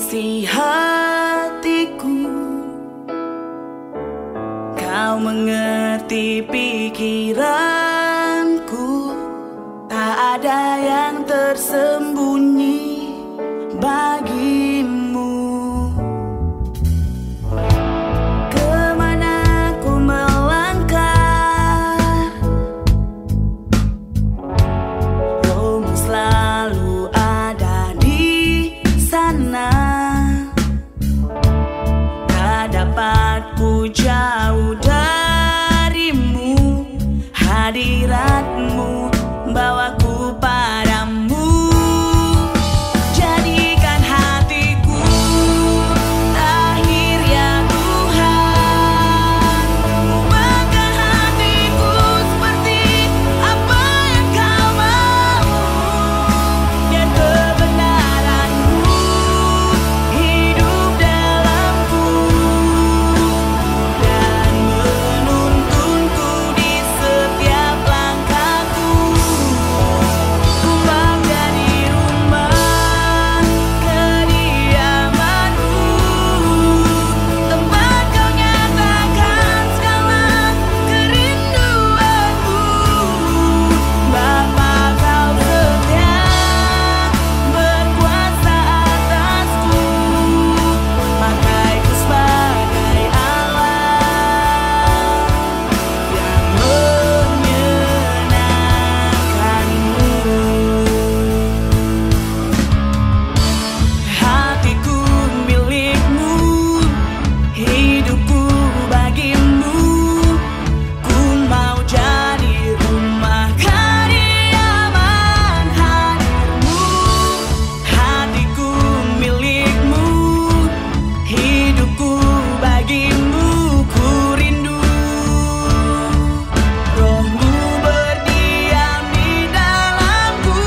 isi hatiku. Kau mengerti pikiranku, tak ada yang tersembunyi bagimu. Kemana ku melangkah, rohmu selalu ada di sana. Tak dapat ku jauh darimu, hadiratmu bawaku padamu. Jadikan hatiku lahir ya Tuhan, ubahkan hatiku seperti apa yang kau mau. Biar kebenaranmu hidup dalamku dan menuntunku di setiap langkahku. Ku mau jadi rumah kediamanmu, tempat kau nyatakan segala kerinduanmu. Bapa, kau setia berkuasa atasku, pakaiku sebagai Allah yang menyenangkanmu. Hatiku milikmu, hidupku bagimu. Ku mau jadi rumah kediaman hadirmu. Hatiku milikmu, hidupku bagimu. Ku rindu rohmu berdiam di dalamku.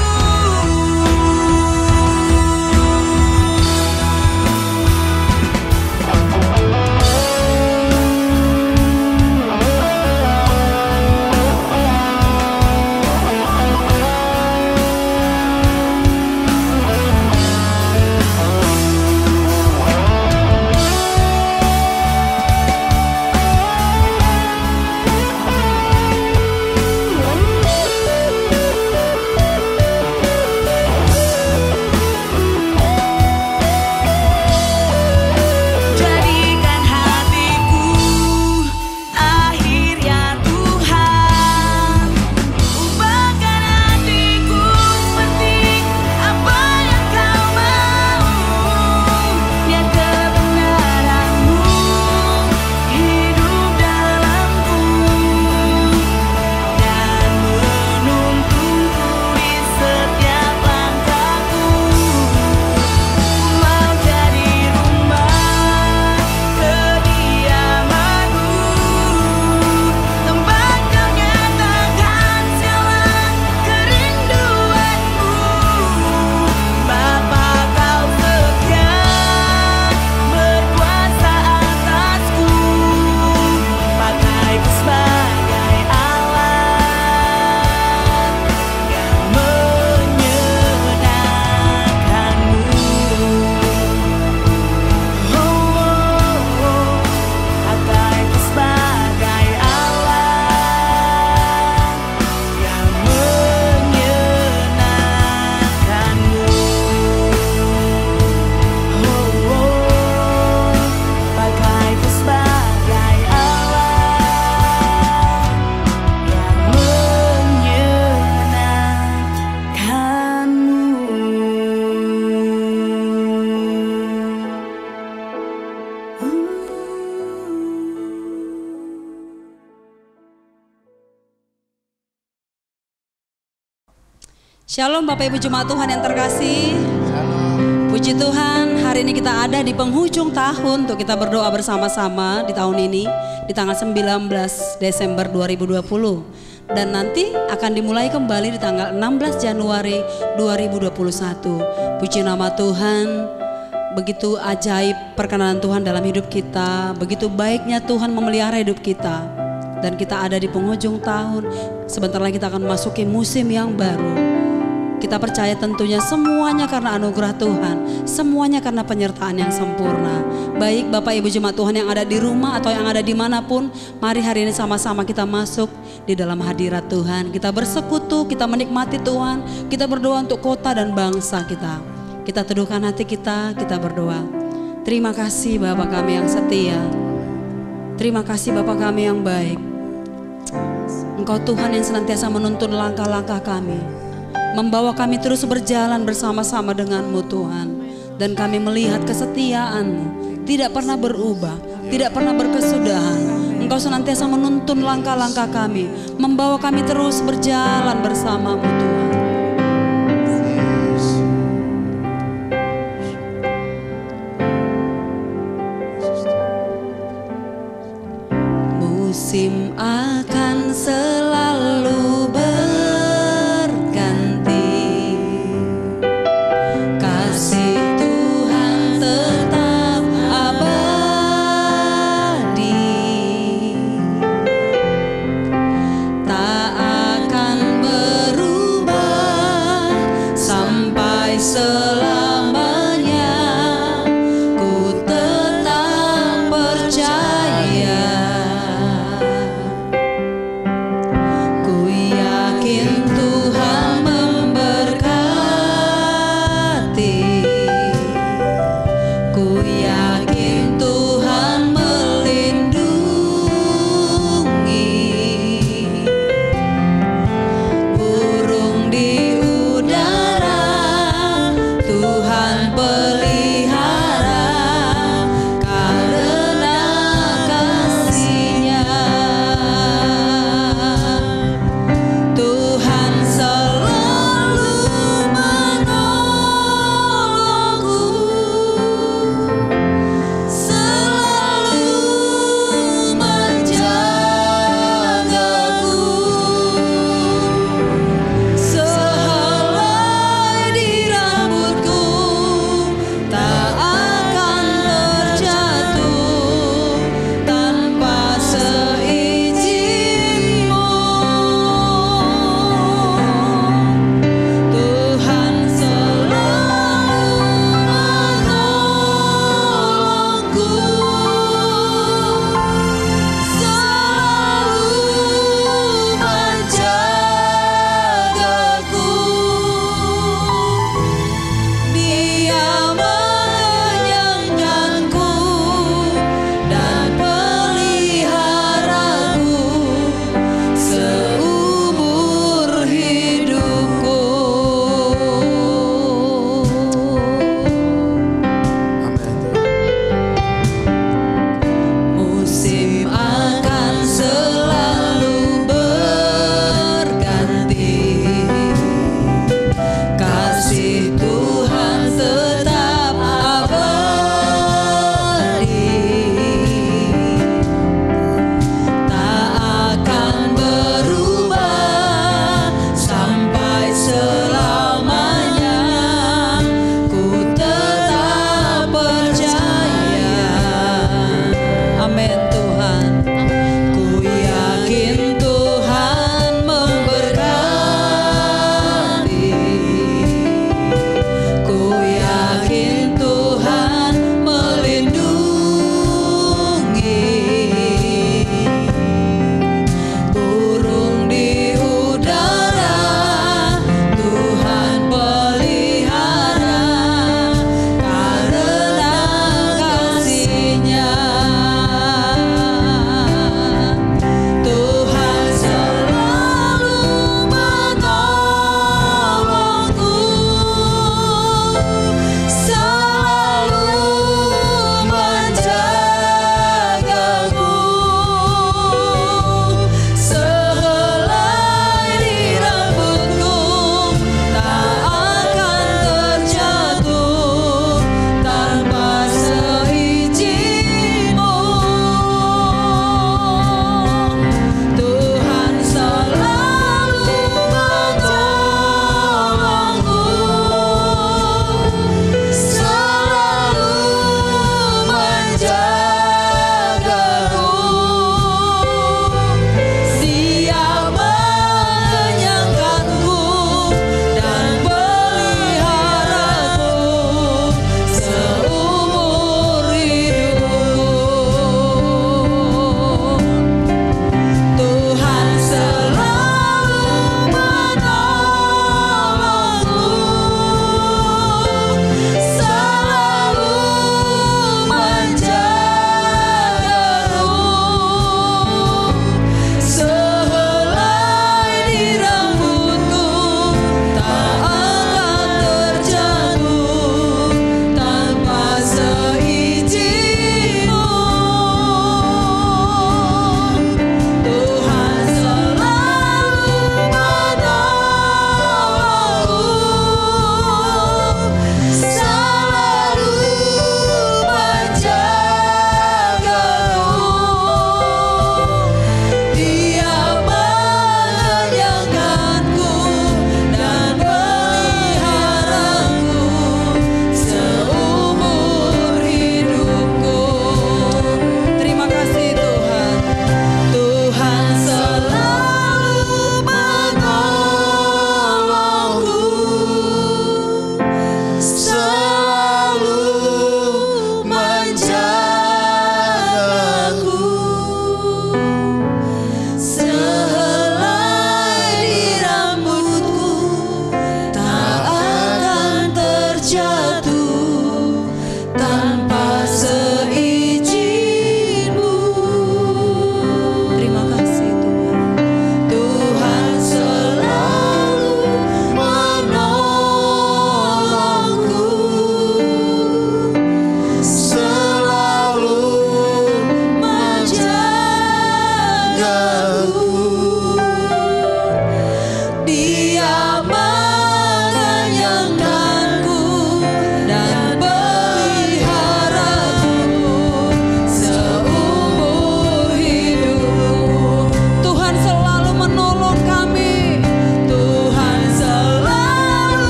Jadikan hatiku lahir ya Tuhan, ubahkan hatiku seperti apa yang kau mau. Biar kebenaranmu hidup dalamku dan menuntunku di setiap langkahku. Mau jadi rumah kediamanmu, tempat kau nyatakan segala kerinduanmu. Bapa, kau setia berkuasa atasku, pakaiku sebagai Allah yang menyenangkanmu. Pakaiku sebagai Allah yang menyenangkanmu. Pakaiku sebagai Allah yang menyenangkanmu. Shalom Bapak Ibu Jemaat Tuhan yang terkasih. Puji Tuhan, hari ini kita ada di penghujung tahun untuk kita berdoa bersama-sama di tahun ini, di tanggal 19 Desember 2020. Dan nanti akan dimulai kembali di tanggal 16 Januari 2021. Puji nama Tuhan, begitu ajaib perkenanan Tuhan dalam hidup kita, begitu baiknya Tuhan memelihara hidup kita. Dan kita ada di penghujung tahun, sebentar lagi kita akan memasuki musim yang baru. Kita percaya tentunya semuanya karena anugerah Tuhan, semuanya karena penyertaan yang sempurna. Baik Bapak Ibu Jemaat Tuhan yang ada di rumah atau yang ada dimanapun, mari hari ini sama-sama kita masuk di dalam hadirat Tuhan. Kita bersekutu, kita menikmati Tuhan, kita berdoa untuk kota dan bangsa kita. Kita teduhkan hati kita berdoa. Terima kasih Bapa kami yang setia, terima kasih Bapa kami yang baik. Engkau Tuhan yang senantiasa menuntun langkah-langkah kami, membawa kami terus berjalan bersama-sama dengan-Mu Tuhan. Dan kami melihat kesetiaan-Mu tidak pernah berubah, tidak pernah berkesudahan. Engkau senantiasa menuntun langkah-langkah kami, membawa kami terus berjalan bersama-Mu Tuhan. Musim akan selalu berganti, kasih Tuhan tetap abadi, tak akan berubah sampai selamanya. Ku tetap percaya, ku yakin Tuhan memberkati, ku yakin Tuhan melindungi. Burung di udara Tuhan pelihara karena kasih-Nya. Tuhan selalu menolongku,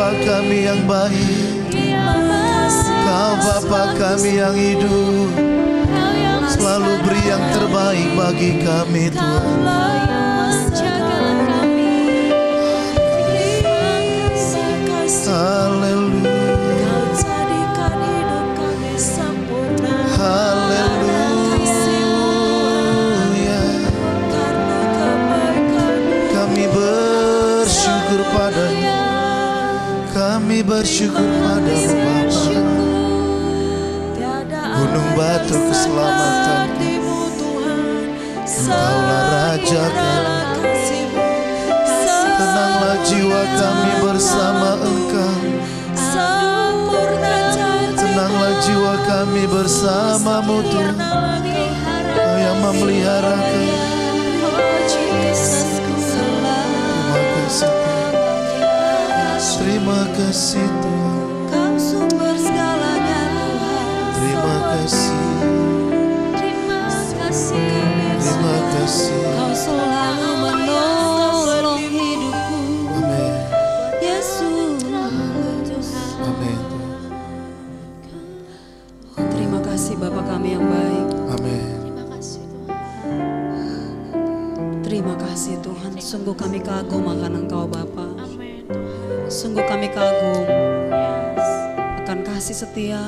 Bapa kami yang baik, Kau Bapa kami yang hidup, selalu beri yang terbaik bagi kami Tuhan. Haleluya, haleluya. Kami bersyukur padanya, kami bersyukur padamu Bapa. Gunung batu keselamatan, Engkaulah Raja kami. Tenanglah jiwa kami bersama Engkau, tenanglah jiwa kami bersamamu Tuhan. Kau yang memelihara kami. Terima kasih Tuhan, Kau sumber segalanya Tuhan. terima kasih, terima kasih. Kau selalu menolong hidupku. Amin, Yesus. amin, Terima kasih Bapa kami yang baik. amin. Terima kasih Tuhan. Sungguh kami kagum akan Engkau Bapa. Sungguh kami kagum akan kasih setia,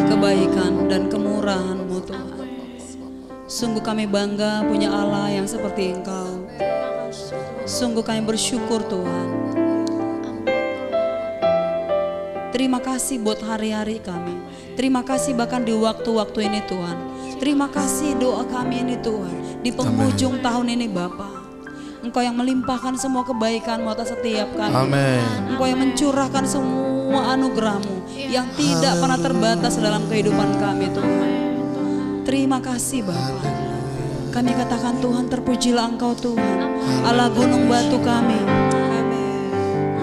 kebaikan dan kemurahan-Mu Tuhan. Sungguh kami bangga punya Allah yang seperti Engkau. Sungguh kami bersyukur Tuhan. Terima kasih buat hari-hari kami. Terima kasih bahkan di waktu-waktu ini Tuhan. Terima kasih doa kami ini Tuhan. Di penghujung tahun ini Bapa, Engkau yang melimpahkan semua kebaikan-Mu atas setiap kami. Amin. Engkau yang mencurahkan semua anugerah-Mu yang tidak pernah terbatas dalam kehidupan kami Tuhan. Terima kasih Bapa. Kami katakan Tuhan, terpujilah Engkau Tuhan, Allah gunung batu kami,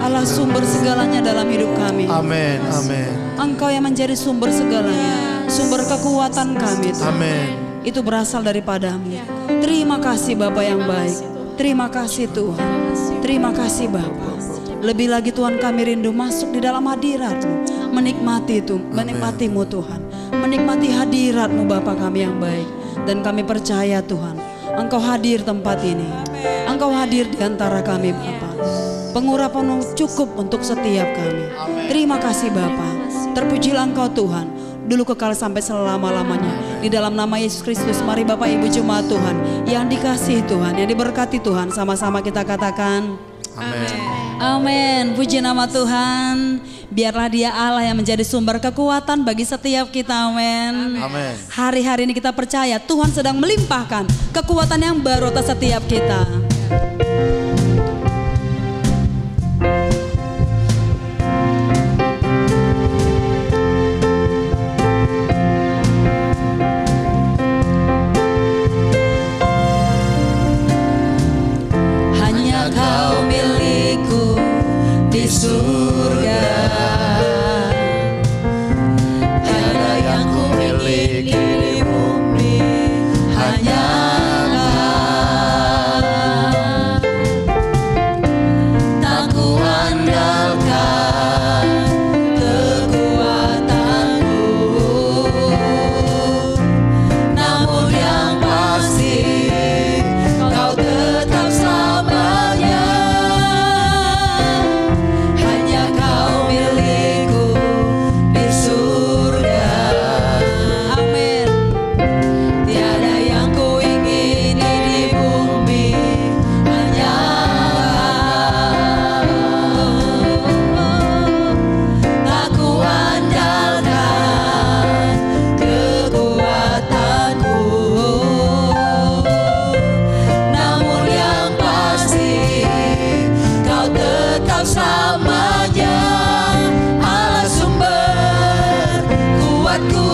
Allah sumber segalanya dalam hidup kami. Amin, amin, Engkau yang menjadi sumber segalanya, sumber kekuatan kami Tuhan. amin. Itu berasal daripada-Mu. Terima kasih Bapa yang baik. Terima kasih Tuhan. Terima kasih Bapa. Lebih lagi Tuhan, kami rindu masuk di dalam hadirat-Mu, menikmati itu, menikmati-Mu Tuhan, menikmati hadirat-Mu Bapa kami yang baik. Dan kami percaya Tuhan, Engkau hadir tempat ini, Engkau hadir di antara kami Bapa. Pengurapan-Mu cukup untuk setiap kami. Terima kasih Bapa. Terpujilah Engkau Tuhan, dulu kekal sampai selama-lamanya. Di dalam nama Yesus Kristus, mari Bapak Ibu jemaat Tuhan yang dikasihi Tuhan, yang diberkati Tuhan, sama-sama kita katakan Amin. amin. Puji nama Tuhan. Biarlah Dia Allah yang menjadi sumber kekuatan bagi setiap kita. Amin. Amin. Hari-hari ini kita percaya Tuhan sedang melimpahkan kekuatan yang baru atas setiap kita. Hanya Kau milikku di surga. Tiada yang ku miliki di bumi, hanya tak ku andalkan kekuatanku, namun yang pasti Kau tetap selamanya. Hanya Kau milikku di surga. Amin. Tiada yang ku ingini di bumi, hanya tak ku andalkan kekuatanku, namun yang pasti Kau tetap selamanya. Allah sumber kuatku,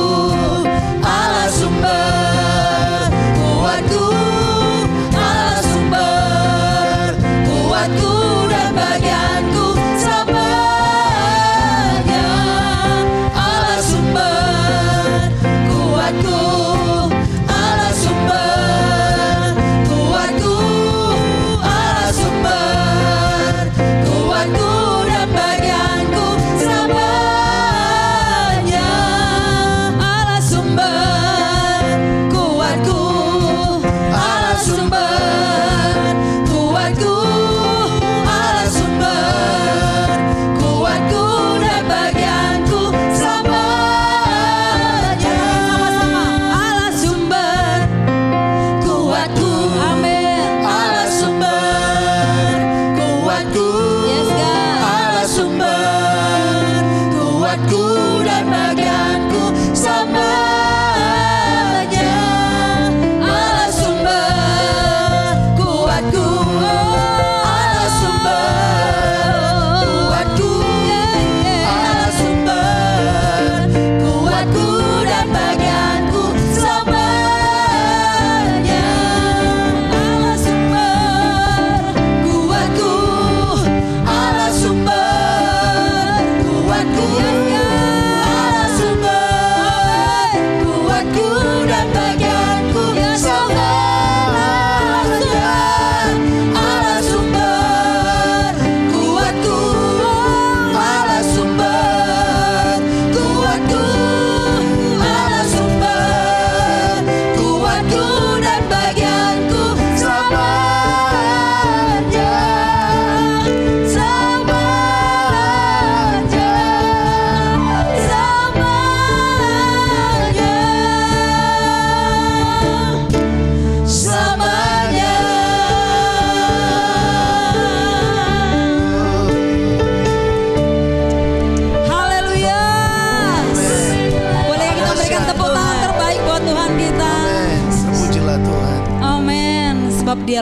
Allah sumber kuatku, Allah sumber kuatku dan bagianku selamanya. Allah sumber kuatku, Allah sumber kuatku, Allah sumber kuatku dan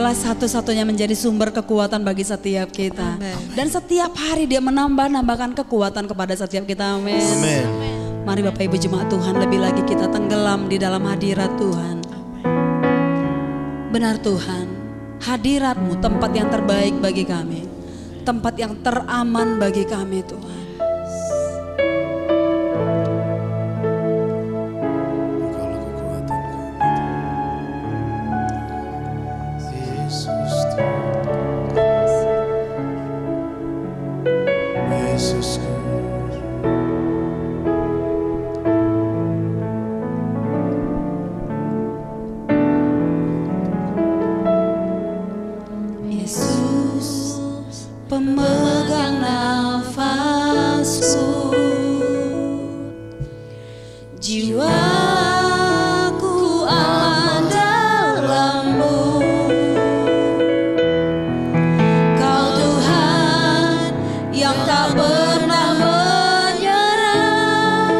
Dialah satu-satunya menjadi sumber kekuatan bagi setiap kita. Dan setiap hari Dia menambah-nambahkan kekuatan kepada setiap kita. Amin. Amin. Mari Bapak Ibu Jemaat Tuhan, lebih lagi kita tenggelam di dalam hadirat Tuhan. Benar Tuhan, hadirat-Mu tempat yang terbaik bagi kami. Tempat yang teraman bagi kami Tuhan. Pemegang nafasku, jiwaku aman dalam-Mu. Kau Tuhan yang tak pernah menyerah,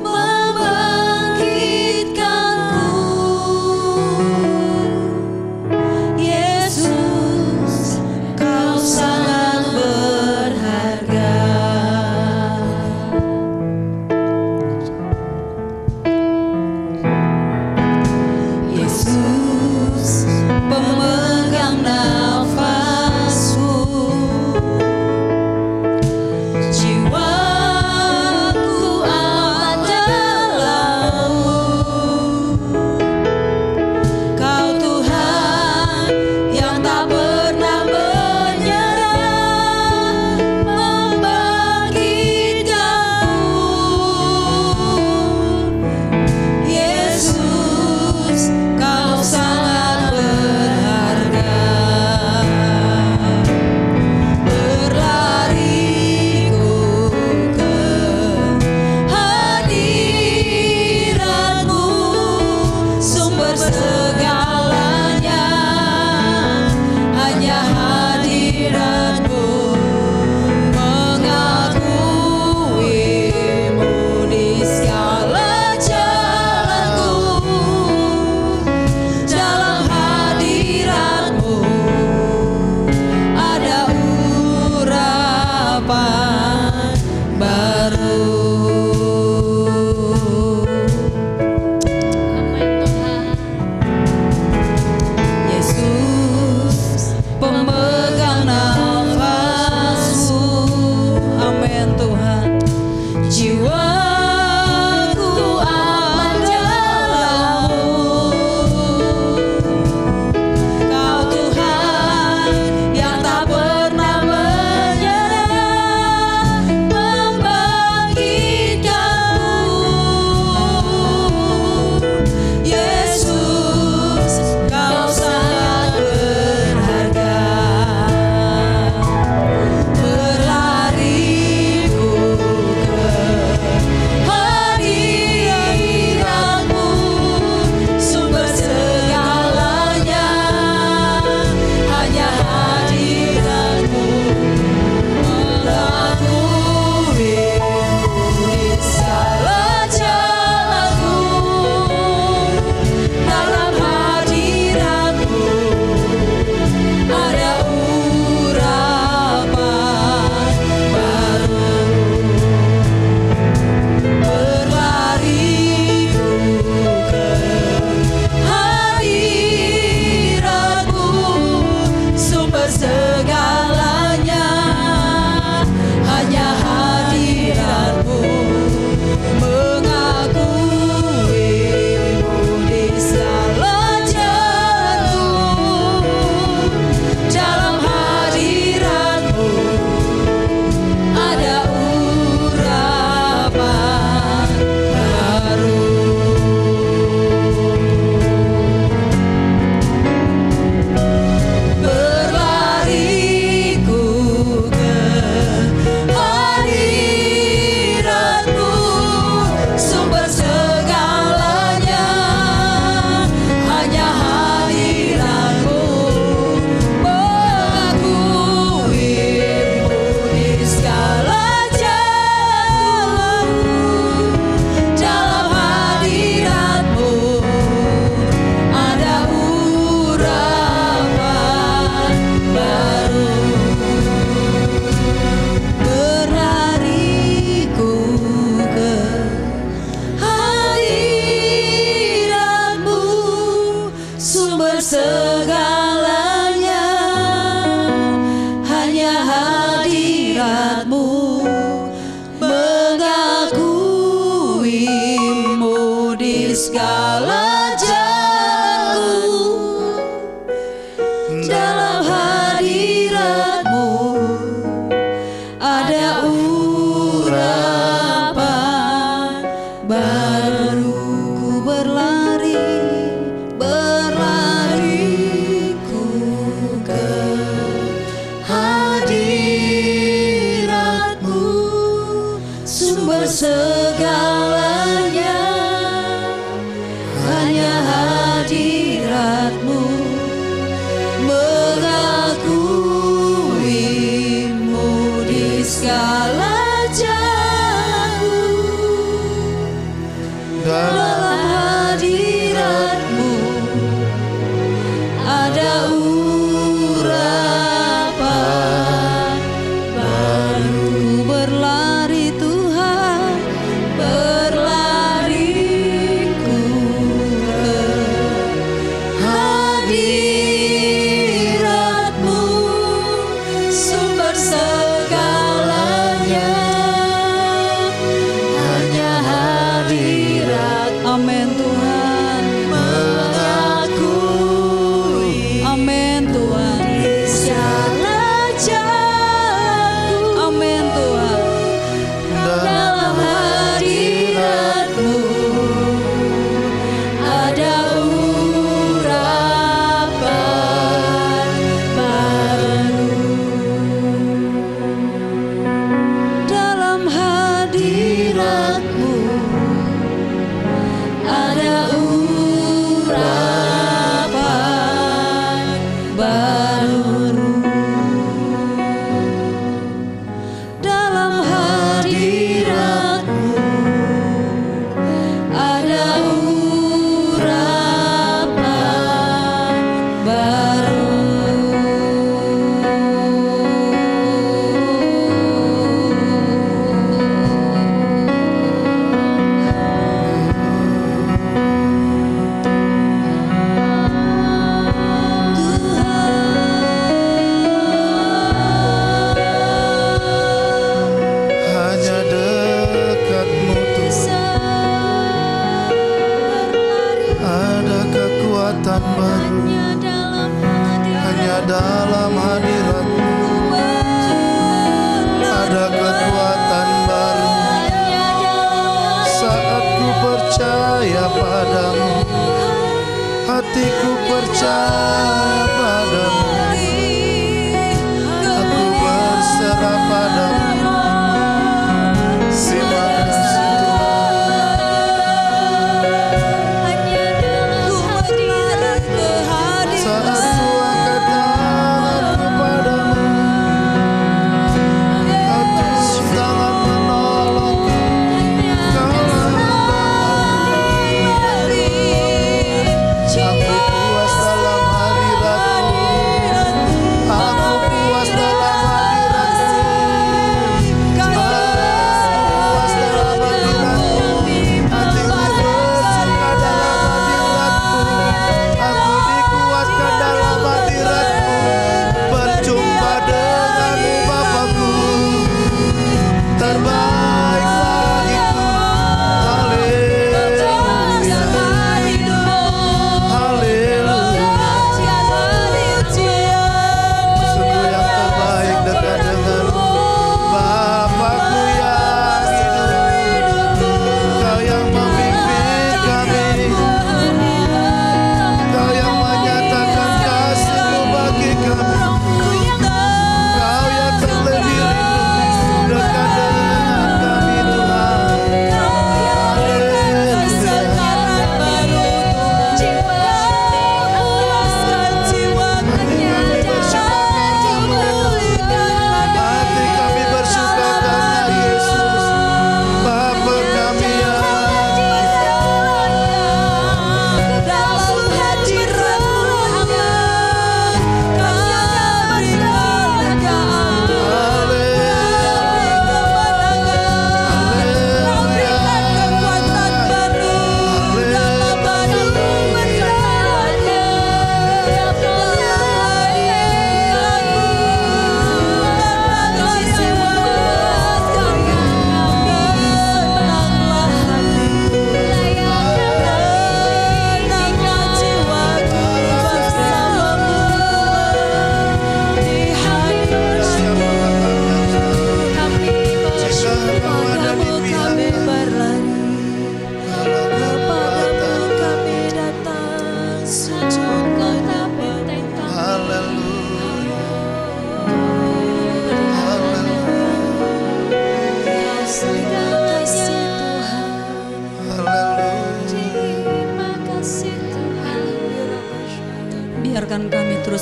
membangkitkanku. Yesus, Kau sangat segalanya, hanya hadirat-Mu, mengakuimu di segala jalanku. Dalam hadirat-Mu ada urapan baru. Ku berlari Tuhan, berlariku ke hadirat-Mu, sumber segalanya, hanya hadirat. Amin Tuhan, mengakui. Amin Tuhan, di segala jalanku. Amin Tuhan, dalam hadirat-Mu ada urapan baru. Dalam hadirat-Mu ada urapan baru. Dalam hadirat-Mu ada urapan baru. Hanya dekat-Mu Tuhan, ada kekuatan baru. Hanya dalam hadirat-Mu ada kekuatan baru. Saat ku percaya padamu, hatiku percaya padamu. Aku berserah padamu. Terima kasih Tuhan. Saat ku angkat tanganku padamu, hati tangan menolongku. Kaulah aku kuat dalam hadirat-Mu.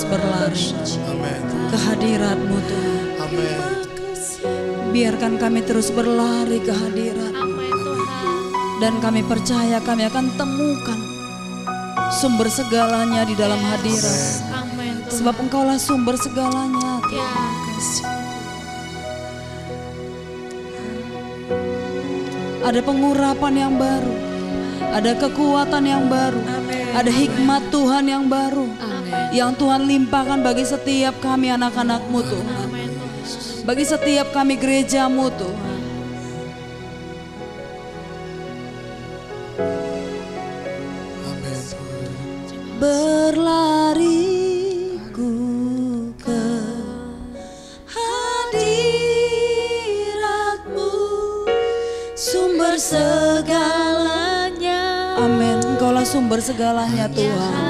terus berlari Amin. ke hadirat-Mu Tuhan. Amin. Biarkan kami terus berlari ke hadirat. Dan kami percaya kami akan temukan sumber segalanya di dalam hadirat. Sebab Engkaulah sumber segalanya Tuhan. Ada pengurapan yang baru, ada kekuatan yang baru, ada hikmat Tuhan yang baru, yang Tuhan limpahkan bagi setiap kami anak-anak-Mu Tuhan, bagi setiap kami gereja-Mu Tuhan. Amin. Berlariku ke hadirat-Mu, sumber segalanya. Amin. Engkaulah sumber segalanya Tuhan.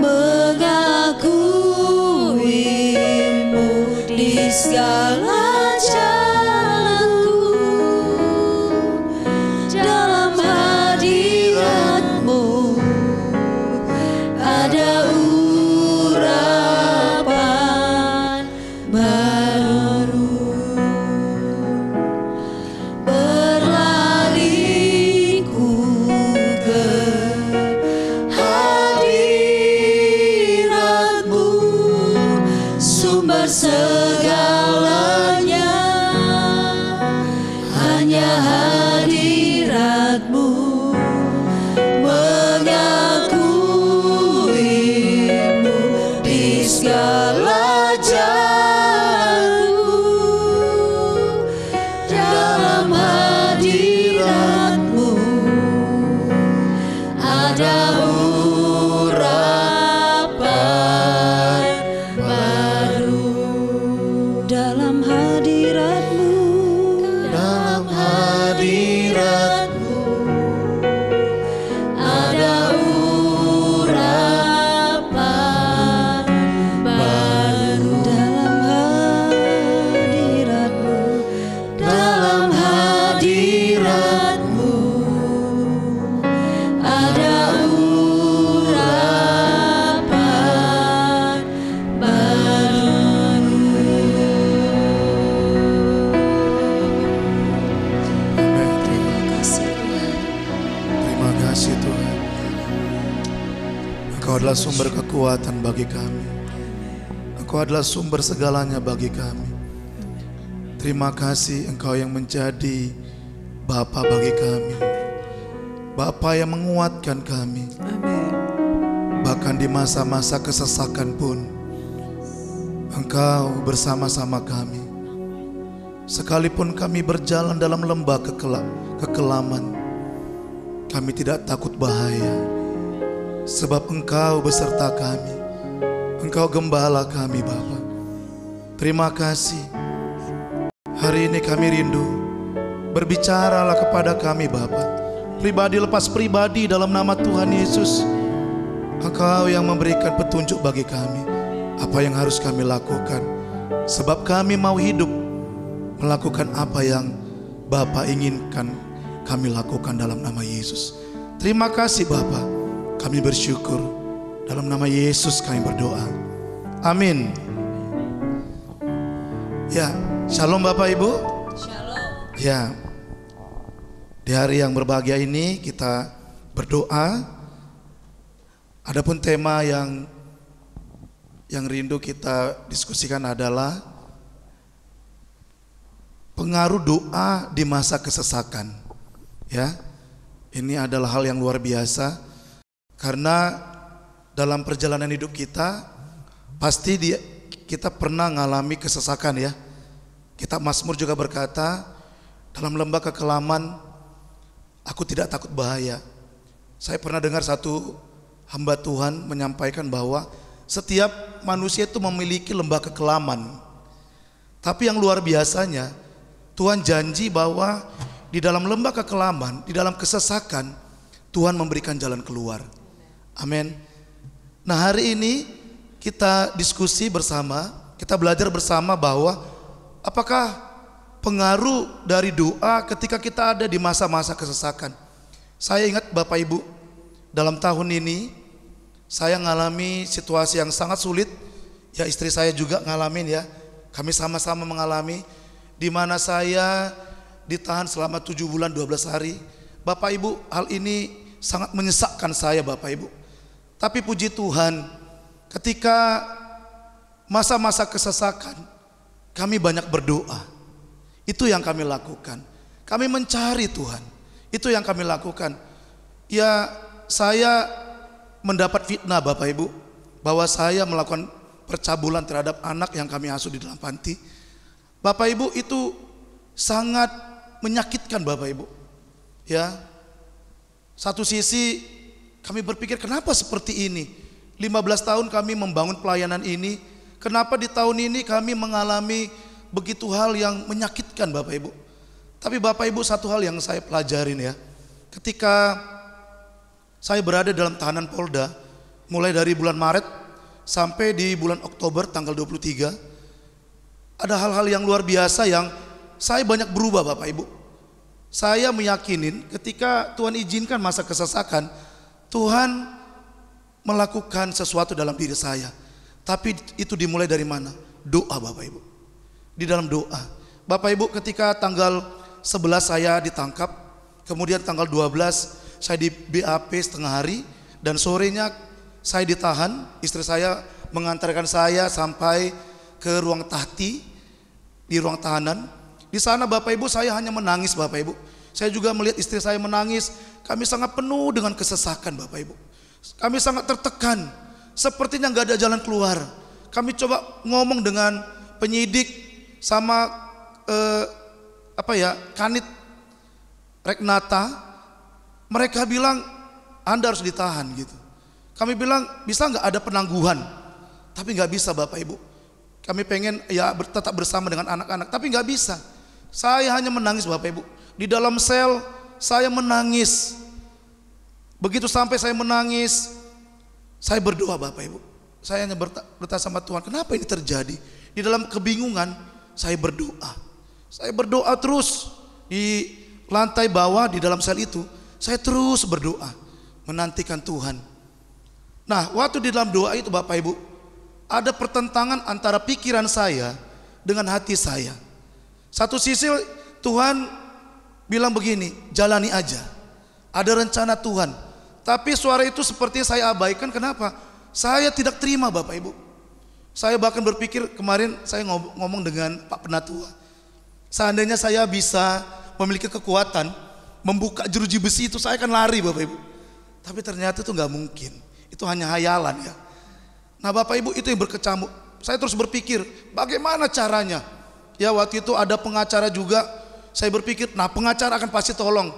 Mengakuimu di segala jalanku, dalam hadirat-Mu ada urapan baru. Berlariku ke hadirat-Mu, sumber segalanya. Hanya hadirat-Mu, mengakuimu di segala jalanku, dalam hadirat-Mu ada urapan baru. Dalam hadirat-Mu, Dalam hadirat-Mu ada urapan baru. Dalam hadirat-Mu, dalam hadirat-Mu ada urapan baru. Terima kasih Tuhan. Terima kasih Tuhan. Engkau adalah sumber kekuatan bagi kami. Engkau adalah sumber segalanya bagi kami. Terima kasih Engkau yang menjadi Bapa bagi kami, Bapa yang menguatkan kami. Bahkan di masa-masa kesesakan pun Engkau bersama-sama kami. Sekalipun kami berjalan dalam lembah kekelaman, kami tidak takut bahaya, sebab Engkau beserta kami. Engkau gembala kami Bapa. Terima kasih. Hari ini kami rindu, berbicaralah kepada kami Bapa, pribadi lepas pribadi dalam nama Tuhan Yesus. Engkau yang memberikan petunjuk bagi kami apa yang harus kami lakukan, sebab kami mau hidup melakukan apa yang Bapa inginkan kami lakukan dalam nama Yesus. Terima kasih Bapa, kami bersyukur. Dalam nama Yesus kami berdoa. Amin. Ya, shalom Bapak Ibu. Shalom. Ya, di hari yang berbahagia ini kita berdoa. Adapun tema yang rindu kita diskusikan adalah pengaruh doa di masa kesesakan. Ya, ini adalah hal yang luar biasa karena dalam perjalanan hidup kita pasti kita pernah mengalami kesesakan ya. Kitab Mazmur juga berkata, dalam lembah kekelaman aku tidak takut bahaya. Saya pernah dengar satu hamba Tuhan menyampaikan bahwa setiap manusia itu memiliki lembah kekelaman. Tapi yang luar biasanya, Tuhan janji bahwa di dalam lembah kekelaman, di dalam kesesakan, Tuhan memberikan jalan keluar. Amin. Nah, hari ini kita diskusi bersama, kita belajar bersama bahwa apakah pengaruh dari doa ketika kita ada di masa-masa kesesakan. Saya ingat Bapak Ibu, dalam tahun ini saya ngalami situasi yang sangat sulit. Ya, istri saya juga ngalamin ya. Kami sama-sama mengalami, di mana saya ditahan selama 7 bulan 12 hari. Bapak Ibu, hal ini sangat menyesakkan saya Bapak Ibu. Tapi puji Tuhan, ketika masa-masa kesesakan, kami banyak berdoa. Itu yang kami lakukan. Kami mencari Tuhan. Itu yang kami lakukan. Ya, saya mendapat fitnah Bapak Ibu, bahwa saya melakukan percabulan terhadap anak yang kami asuh di dalam panti. Bapak Ibu, itu sangat menyakitkan Bapak Ibu. Ya, satu sisi kami berpikir, kenapa seperti ini? 15 tahun kami membangun pelayanan ini, kenapa di tahun ini kami mengalami begitu hal yang menyakitkan Bapak Ibu. Tapi Bapak Ibu, satu hal yang saya pelajarin ya, ketika saya berada dalam tahanan Polda, mulai dari bulan Maret sampai di bulan Oktober tanggal 23, ada hal-hal yang luar biasa yang saya banyak berubah Bapak Ibu. Saya meyakinin ketika Tuhan izinkan masa kesesakan, Tuhan melakukan sesuatu dalam diri saya. Tapi itu dimulai dari mana? Doa Bapak Ibu. Di dalam doa. Bapak Ibu, ketika tanggal 11 saya ditangkap, kemudian tanggal 12 saya di BAP setengah hari, dan sorenya saya ditahan. Istri saya mengantarkan saya sampai ke ruang tahti, di ruang tahanan. Di sana Bapak Ibu, saya hanya menangis Bapak Ibu. Saya juga melihat istri saya menangis. Kami sangat penuh dengan kesesakan Bapak Ibu. Kami sangat tertekan, sepertinya nggak ada jalan keluar. Kami coba ngomong dengan penyidik sama Kanit Reknata. Mereka bilang Anda harus ditahan gitu. Kami bilang bisa nggak ada penangguhan, tapi nggak bisa Bapak Ibu. Kami pengen ya tetap bersama dengan anak-anak, tapi nggak bisa. Saya hanya menangis Bapak Ibu. Di dalam sel saya menangis. Begitu sampai saya menangis, saya berdoa Bapak Ibu. Saya hanya bertanya sama Tuhan, kenapa ini terjadi? Di dalam kebingungan saya berdoa. Saya berdoa terus di lantai bawah di dalam sel itu. Saya terus berdoa menantikan Tuhan. Nah, waktu di dalam doa itu Bapak Ibu, ada pertentangan antara pikiran saya dengan hati saya. Satu sisi Tuhan bilang begini, jalani aja, ada rencana Tuhan. Tapi suara itu sepertinya saya abaikan. Kenapa? Saya tidak terima Bapak Ibu. Saya bahkan berpikir, kemarin saya ngomong dengan Pak Penatua, seandainya saya bisa memiliki kekuatan membuka jeruji besi itu, saya akan lari Bapak Ibu. Tapi ternyata itu nggak mungkin. Itu hanya hayalan ya. Nah Bapak Ibu, itu yang berkecamuk. Saya terus berpikir bagaimana caranya. Ya, waktu itu ada pengacara juga. Saya berpikir, nah pengacara akan pasti tolong.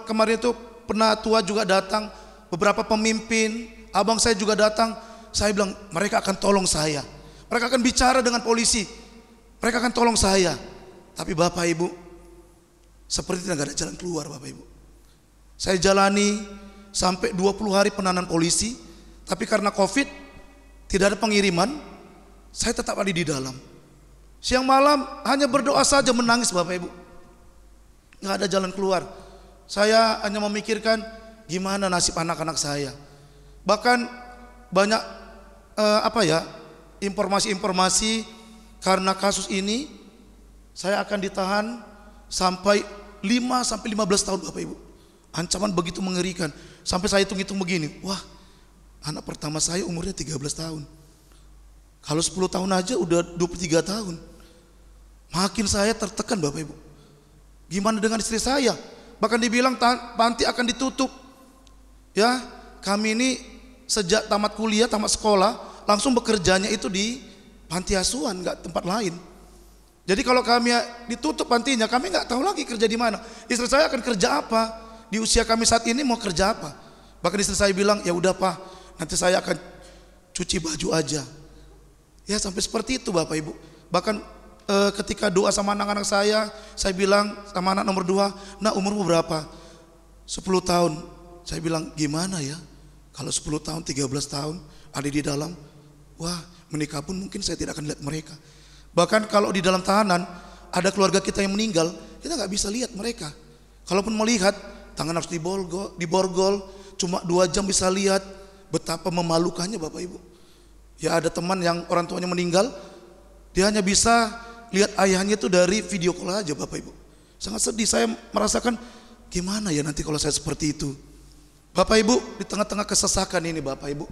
Kemarin itu Penatua juga datang, beberapa pemimpin, abang saya juga datang. Saya bilang mereka akan tolong saya. Mereka akan bicara dengan polisi. Mereka akan tolong saya. Tapi Bapak Ibu, seperti tidak ada jalan keluar Bapak Ibu. Saya jalani sampai 20 hari penahanan polisi, tapi karena Covid tidak ada pengiriman, saya tetap ada di dalam. Siang malam hanya berdoa saja, menangis Bapak Ibu. Nggak ada jalan keluar. Saya hanya memikirkan gimana nasib anak-anak saya. Bahkan banyak informasi-informasi karena kasus ini saya akan ditahan sampai 5-15 tahun Bapak Ibu. Ancaman begitu mengerikan. Sampai saya hitung-hitung begini, wah, anak pertama saya umurnya 13 tahun. Kalau 10 tahun aja udah 23 tahun. Makin saya tertekan Bapak Ibu. Gimana dengan istri saya? Bahkan dibilang panti akan ditutup. Ya, kami ini sejak tamat kuliah, tamat sekolah, langsung bekerjanya itu di panti asuhan, nggak tempat lain. Jadi kalau kami ditutup pantinya, kami nggak tahu lagi kerja di mana. Istri saya akan kerja apa? Di usia kami saat ini mau kerja apa? Bahkan istri saya bilang, ya udah Pak, nanti saya akan cuci baju aja. Ya sampai seperti itu Bapak Ibu. Bahkan ketika doa sama anak-anak saya bilang sama anak nomor 2, nah umurmu berapa? 10 tahun. Saya bilang gimana ya, kalau 10 tahun, 13 tahun ada di dalam, wah menikah pun mungkin saya tidak akan lihat mereka. Bahkan kalau di dalam tahanan ada keluarga kita yang meninggal, kita nggak bisa lihat mereka. Kalaupun melihat, tangan harus diborgol, cuma 2 jam bisa lihat, Betapa memalukannya Bapak Ibu. Ya ada teman yang orang tuanya meninggal, dia hanya bisa lihat ayahnya itu dari video call aja Bapak Ibu. Sangat sedih, saya merasakan gimana ya nanti kalau saya seperti itu. Bapak Ibu, di tengah-tengah kesesakan ini Bapak Ibu,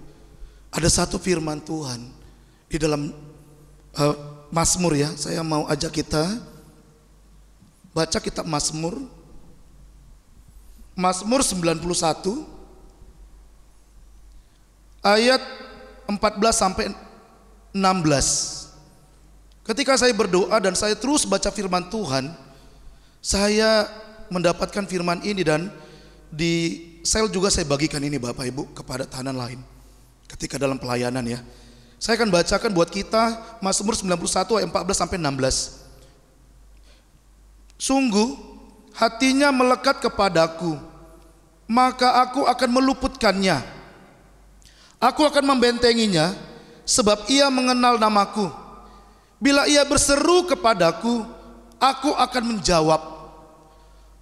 ada satu firman Tuhan di dalam Mazmur ya. Saya mau ajak kita baca kitab Mazmur 91 ayat 14 sampai 16. Ketika saya berdoa dan saya terus baca firman Tuhan, saya mendapatkan firman ini dan di sel juga saya bagikan ini Bapak Ibu kepada tahanan lain ketika dalam pelayanan ya. Saya akan bacakan buat kita Mazmur 91 ayat 14 sampai 16. Sungguh hatinya melekat kepadaku, maka aku akan meluputkannya. Aku akan membentenginya, sebab ia mengenal namaku. Bila ia berseru kepadaku, aku akan menjawab.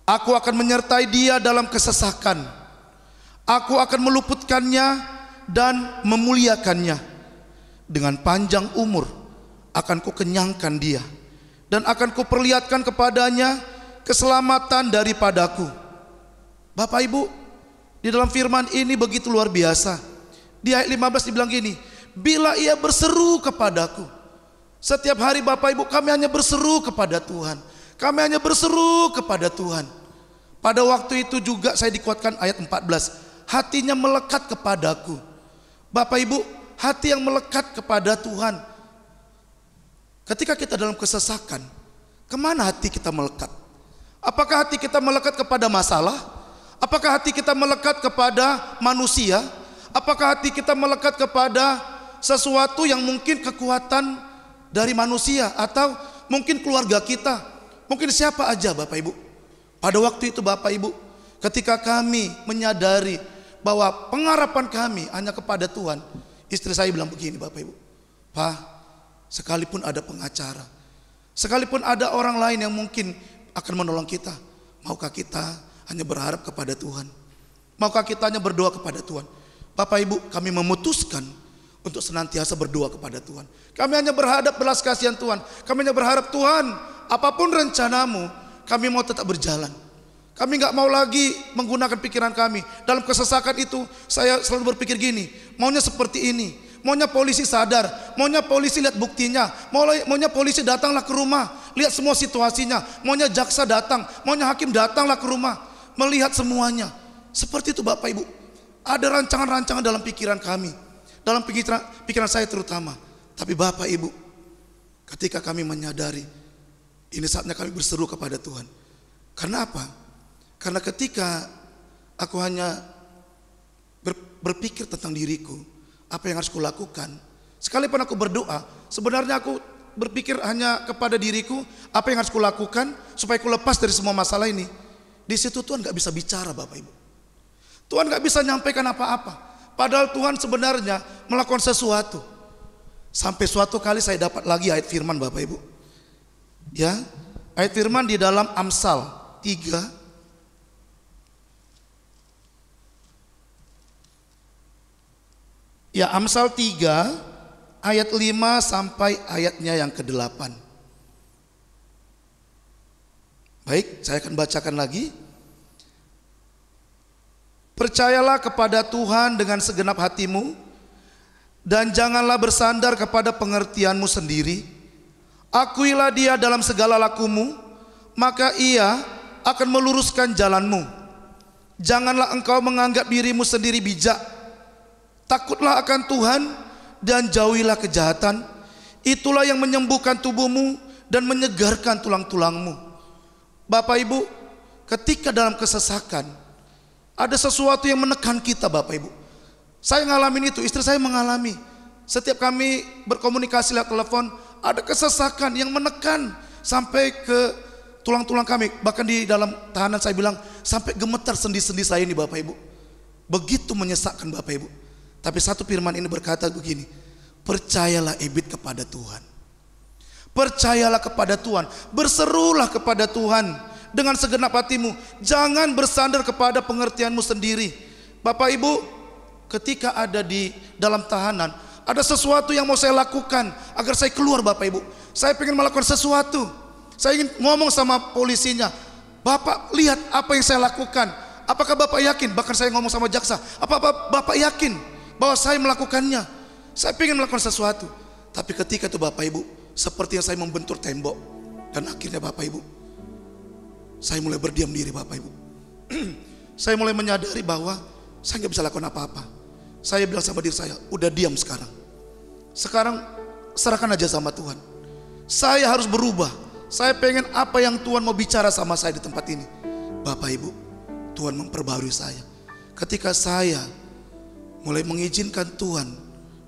Aku akan menyertai dia dalam kesesakan. Aku akan meluputkannya dan memuliakannya. Dengan panjang umur akan kukenyangkan dia, dan akan kuperlihatkan kepadanya keselamatan daripadaku. Bapak Ibu, di dalam firman ini begitu luar biasa. Di ayat 15 dibilang gini, bila ia berseru kepadaku. Setiap hari Bapak Ibu kami hanya berseru kepada Tuhan. Kami hanya berseru kepada Tuhan. Pada waktu itu juga saya dikuatkan ayat 14. Hatinya melekat kepadaku. Bapak Ibu, hati yang melekat kepada Tuhan. Ketika kita dalam kesesakan, kemana hati kita melekat? Apakah hati kita melekat kepada masalah? Apakah hati kita melekat kepada manusia? Apakah hati kita melekat kepada sesuatu yang mungkin kekuatan dari manusia, atau mungkin keluarga kita, mungkin siapa aja Bapak Ibu. Pada waktu itu Bapak Ibu, ketika kami menyadari bahwa pengharapan kami hanya kepada Tuhan, istri saya bilang begini Bapak Ibu, Pak, sekalipun ada pengacara, sekalipun ada orang lain yang mungkin akan menolong kita, maukah kita hanya berharap kepada Tuhan? Maukah kita hanya berdoa kepada Tuhan? Bapak Ibu, kami memutuskan untuk senantiasa berdoa kepada Tuhan. Kami hanya berhadap belas kasihan Tuhan. Kami hanya berharap Tuhan, apapun rencanamu, kami mau tetap berjalan. Kami gak mau lagi menggunakan pikiran kami. Dalam kesesakan itu saya selalu berpikir gini, maunya seperti ini. Maunya polisi sadar, maunya polisi lihat buktinya, maunya polisi datanglah ke rumah, lihat semua situasinya. Maunya jaksa datang, maunya hakim datanglah ke rumah, melihat semuanya. Seperti itu Bapak Ibu. Ada rancangan-rancangan dalam pikiran kami, dalam pikiran saya terutama. Tapi Bapak Ibu, ketika kami menyadari ini saatnya kami berseru kepada Tuhan. Karena apa? Karena ketika aku hanya berpikir tentang diriku, apa yang harus kulakukan, sekalipun aku berdoa, sebenarnya aku berpikir hanya kepada diriku, apa yang harus kulakukan supaya aku lepas dari semua masalah ini. Di situ Tuhan gak bisa bicara Bapak Ibu. Tuhan gak bisa nyampaikan apa-apa. Padahal Tuhan sebenarnya melakukan sesuatu. Sampai suatu kali saya dapat lagi ayat firman Bapak Ibu. Ya, ayat firman di dalam Amsal 3 ya, Amsal 3 ayat 5 sampai ayatnya yang ke-8. Baik, saya akan bacakan lagi. Percayalah kepada Tuhan dengan segenap hatimu, dan janganlah bersandar kepada pengertianmu sendiri. Akuilah dia dalam segala lakumu, maka ia akan meluruskan jalanmu. Janganlah engkau menganggap dirimu sendiri bijak. Takutlah akan Tuhan dan jauhilah kejahatan. Itulah yang menyembuhkan tubuhmu dan menyegarkan tulang-tulangmu. Bapak Ibu, ketika dalam kesesakan, ada sesuatu yang menekan kita Bapak Ibu. Saya ngalamin itu, istri saya mengalami. Setiap kami berkomunikasi lewat telepon, ada kesesakan yang menekan sampai ke tulang-tulang kami. Bahkan di dalam tahanan saya bilang, sampai gemetar sendi-sendi saya ini Bapak Ibu. Begitu menyesakkan Bapak Ibu. Tapi satu firman ini berkata begini, percayalah Ebit kepada Tuhan. Percayalah kepada Tuhan, berserulah kepada Tuhan dengan segenap hatimu. Jangan bersandar kepada pengertianmu sendiri. Bapak Ibu, ketika ada di dalam tahanan, ada sesuatu yang mau saya lakukan agar saya keluar Bapak Ibu. Saya ingin melakukan sesuatu. Saya ingin ngomong sama polisinya, Bapak lihat apa yang saya lakukan. Apakah Bapak yakin? Bahkan saya ngomong sama jaksa, apa Bapak yakin bahwa saya melakukannya? Saya ingin melakukan sesuatu. Tapi ketika itu Bapak Ibu, seperti yang saya membentur tembok. Dan akhirnya Bapak Ibu, saya mulai berdiam diri Bapak Ibu. Saya mulai menyadari bahwa saya nggak bisa lakukan apa-apa. Saya bilang sama diri saya, udah diam sekarang. Sekarang serahkan aja sama Tuhan. Saya harus berubah. Saya pengen apa yang Tuhan mau bicara sama saya di tempat ini. Bapak Ibu, Tuhan memperbarui saya. Ketika saya mulai mengizinkan Tuhan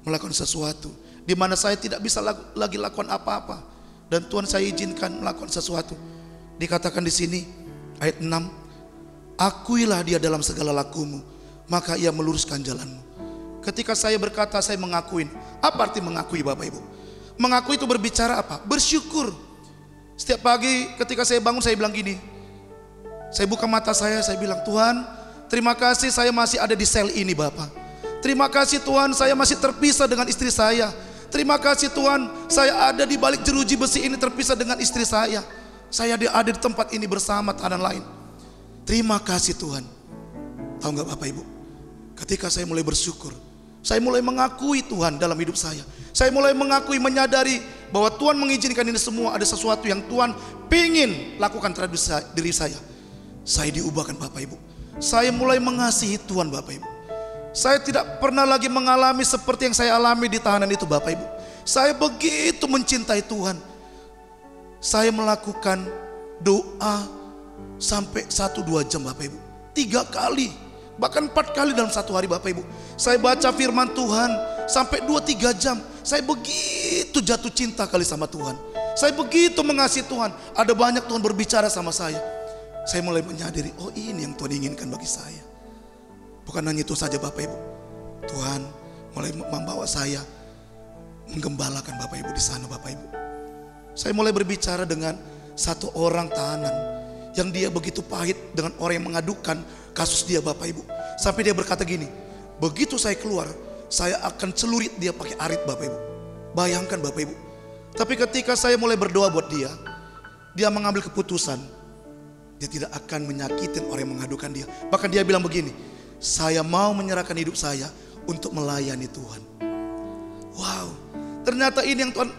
melakukan sesuatu di mana saya tidak bisa lagi lakukan apa-apa, dan Tuhan saya izinkan melakukan sesuatu. Dikatakan di sini ayat 6, akuilah dia dalam segala lakumu, maka ia meluruskan jalanmu. Ketika saya berkata saya mengakuin, apa arti mengakui Bapak Ibu? Mengakui itu berbicara apa? Bersyukur. Setiap pagi ketika saya bangun saya bilang gini, saya buka mata saya bilang, Tuhan terima kasih saya masih ada di sel ini Bapak. Terima kasih Tuhan saya masih terpisah dengan istri saya. Terima kasih Tuhan saya ada di balik jeruji besi ini terpisah dengan istri saya. Saya ada di tempat ini bersama tahanan lain. Terima kasih Tuhan. Tahu nggak Bapak Ibu? Ketika saya mulai bersyukur, saya mulai mengakui Tuhan dalam hidup saya. Saya mulai mengakui, menyadari bahwa Tuhan mengizinkan ini semua, ada sesuatu yang Tuhan pingin lakukan terhadap diri saya. Saya diubahkan Bapak Ibu. Saya mulai mengasihi Tuhan Bapak Ibu. Saya tidak pernah lagi mengalami seperti yang saya alami di tahanan itu Bapak Ibu. Saya begitu mencintai Tuhan. Saya melakukan doa sampai 1-2 jam Bapak Ibu. 3 kali, bahkan 4 kali dalam satu hari Bapak Ibu. Saya baca firman Tuhan sampai 2-3 jam. Saya begitu jatuh cinta kali sama Tuhan. Saya begitu mengasihi Tuhan. Ada banyak Tuhan berbicara sama saya. Saya mulai menyadari, oh ini yang Tuhan inginkan bagi saya. Bukan hanya itu saja Bapak Ibu. Tuhan mulai membawa saya menggembalakan Bapak Ibu di sana Bapak Ibu. Saya mulai berbicara dengan satu orang tahanan yang dia begitu pahit dengan orang yang mengadukan kasus dia Bapak Ibu. Sampai dia berkata gini, begitu saya keluar, saya akan celurit dia pakai arit Bapak Ibu. Bayangkan Bapak Ibu. Tapi ketika saya mulai berdoa buat dia, dia mengambil keputusan. Dia tidak akan menyakitin orang yang mengadukan dia. Bahkan dia bilang begini, saya mau menyerahkan hidup saya untuk melayani Tuhan. Wow, ternyata ini yang Tuhan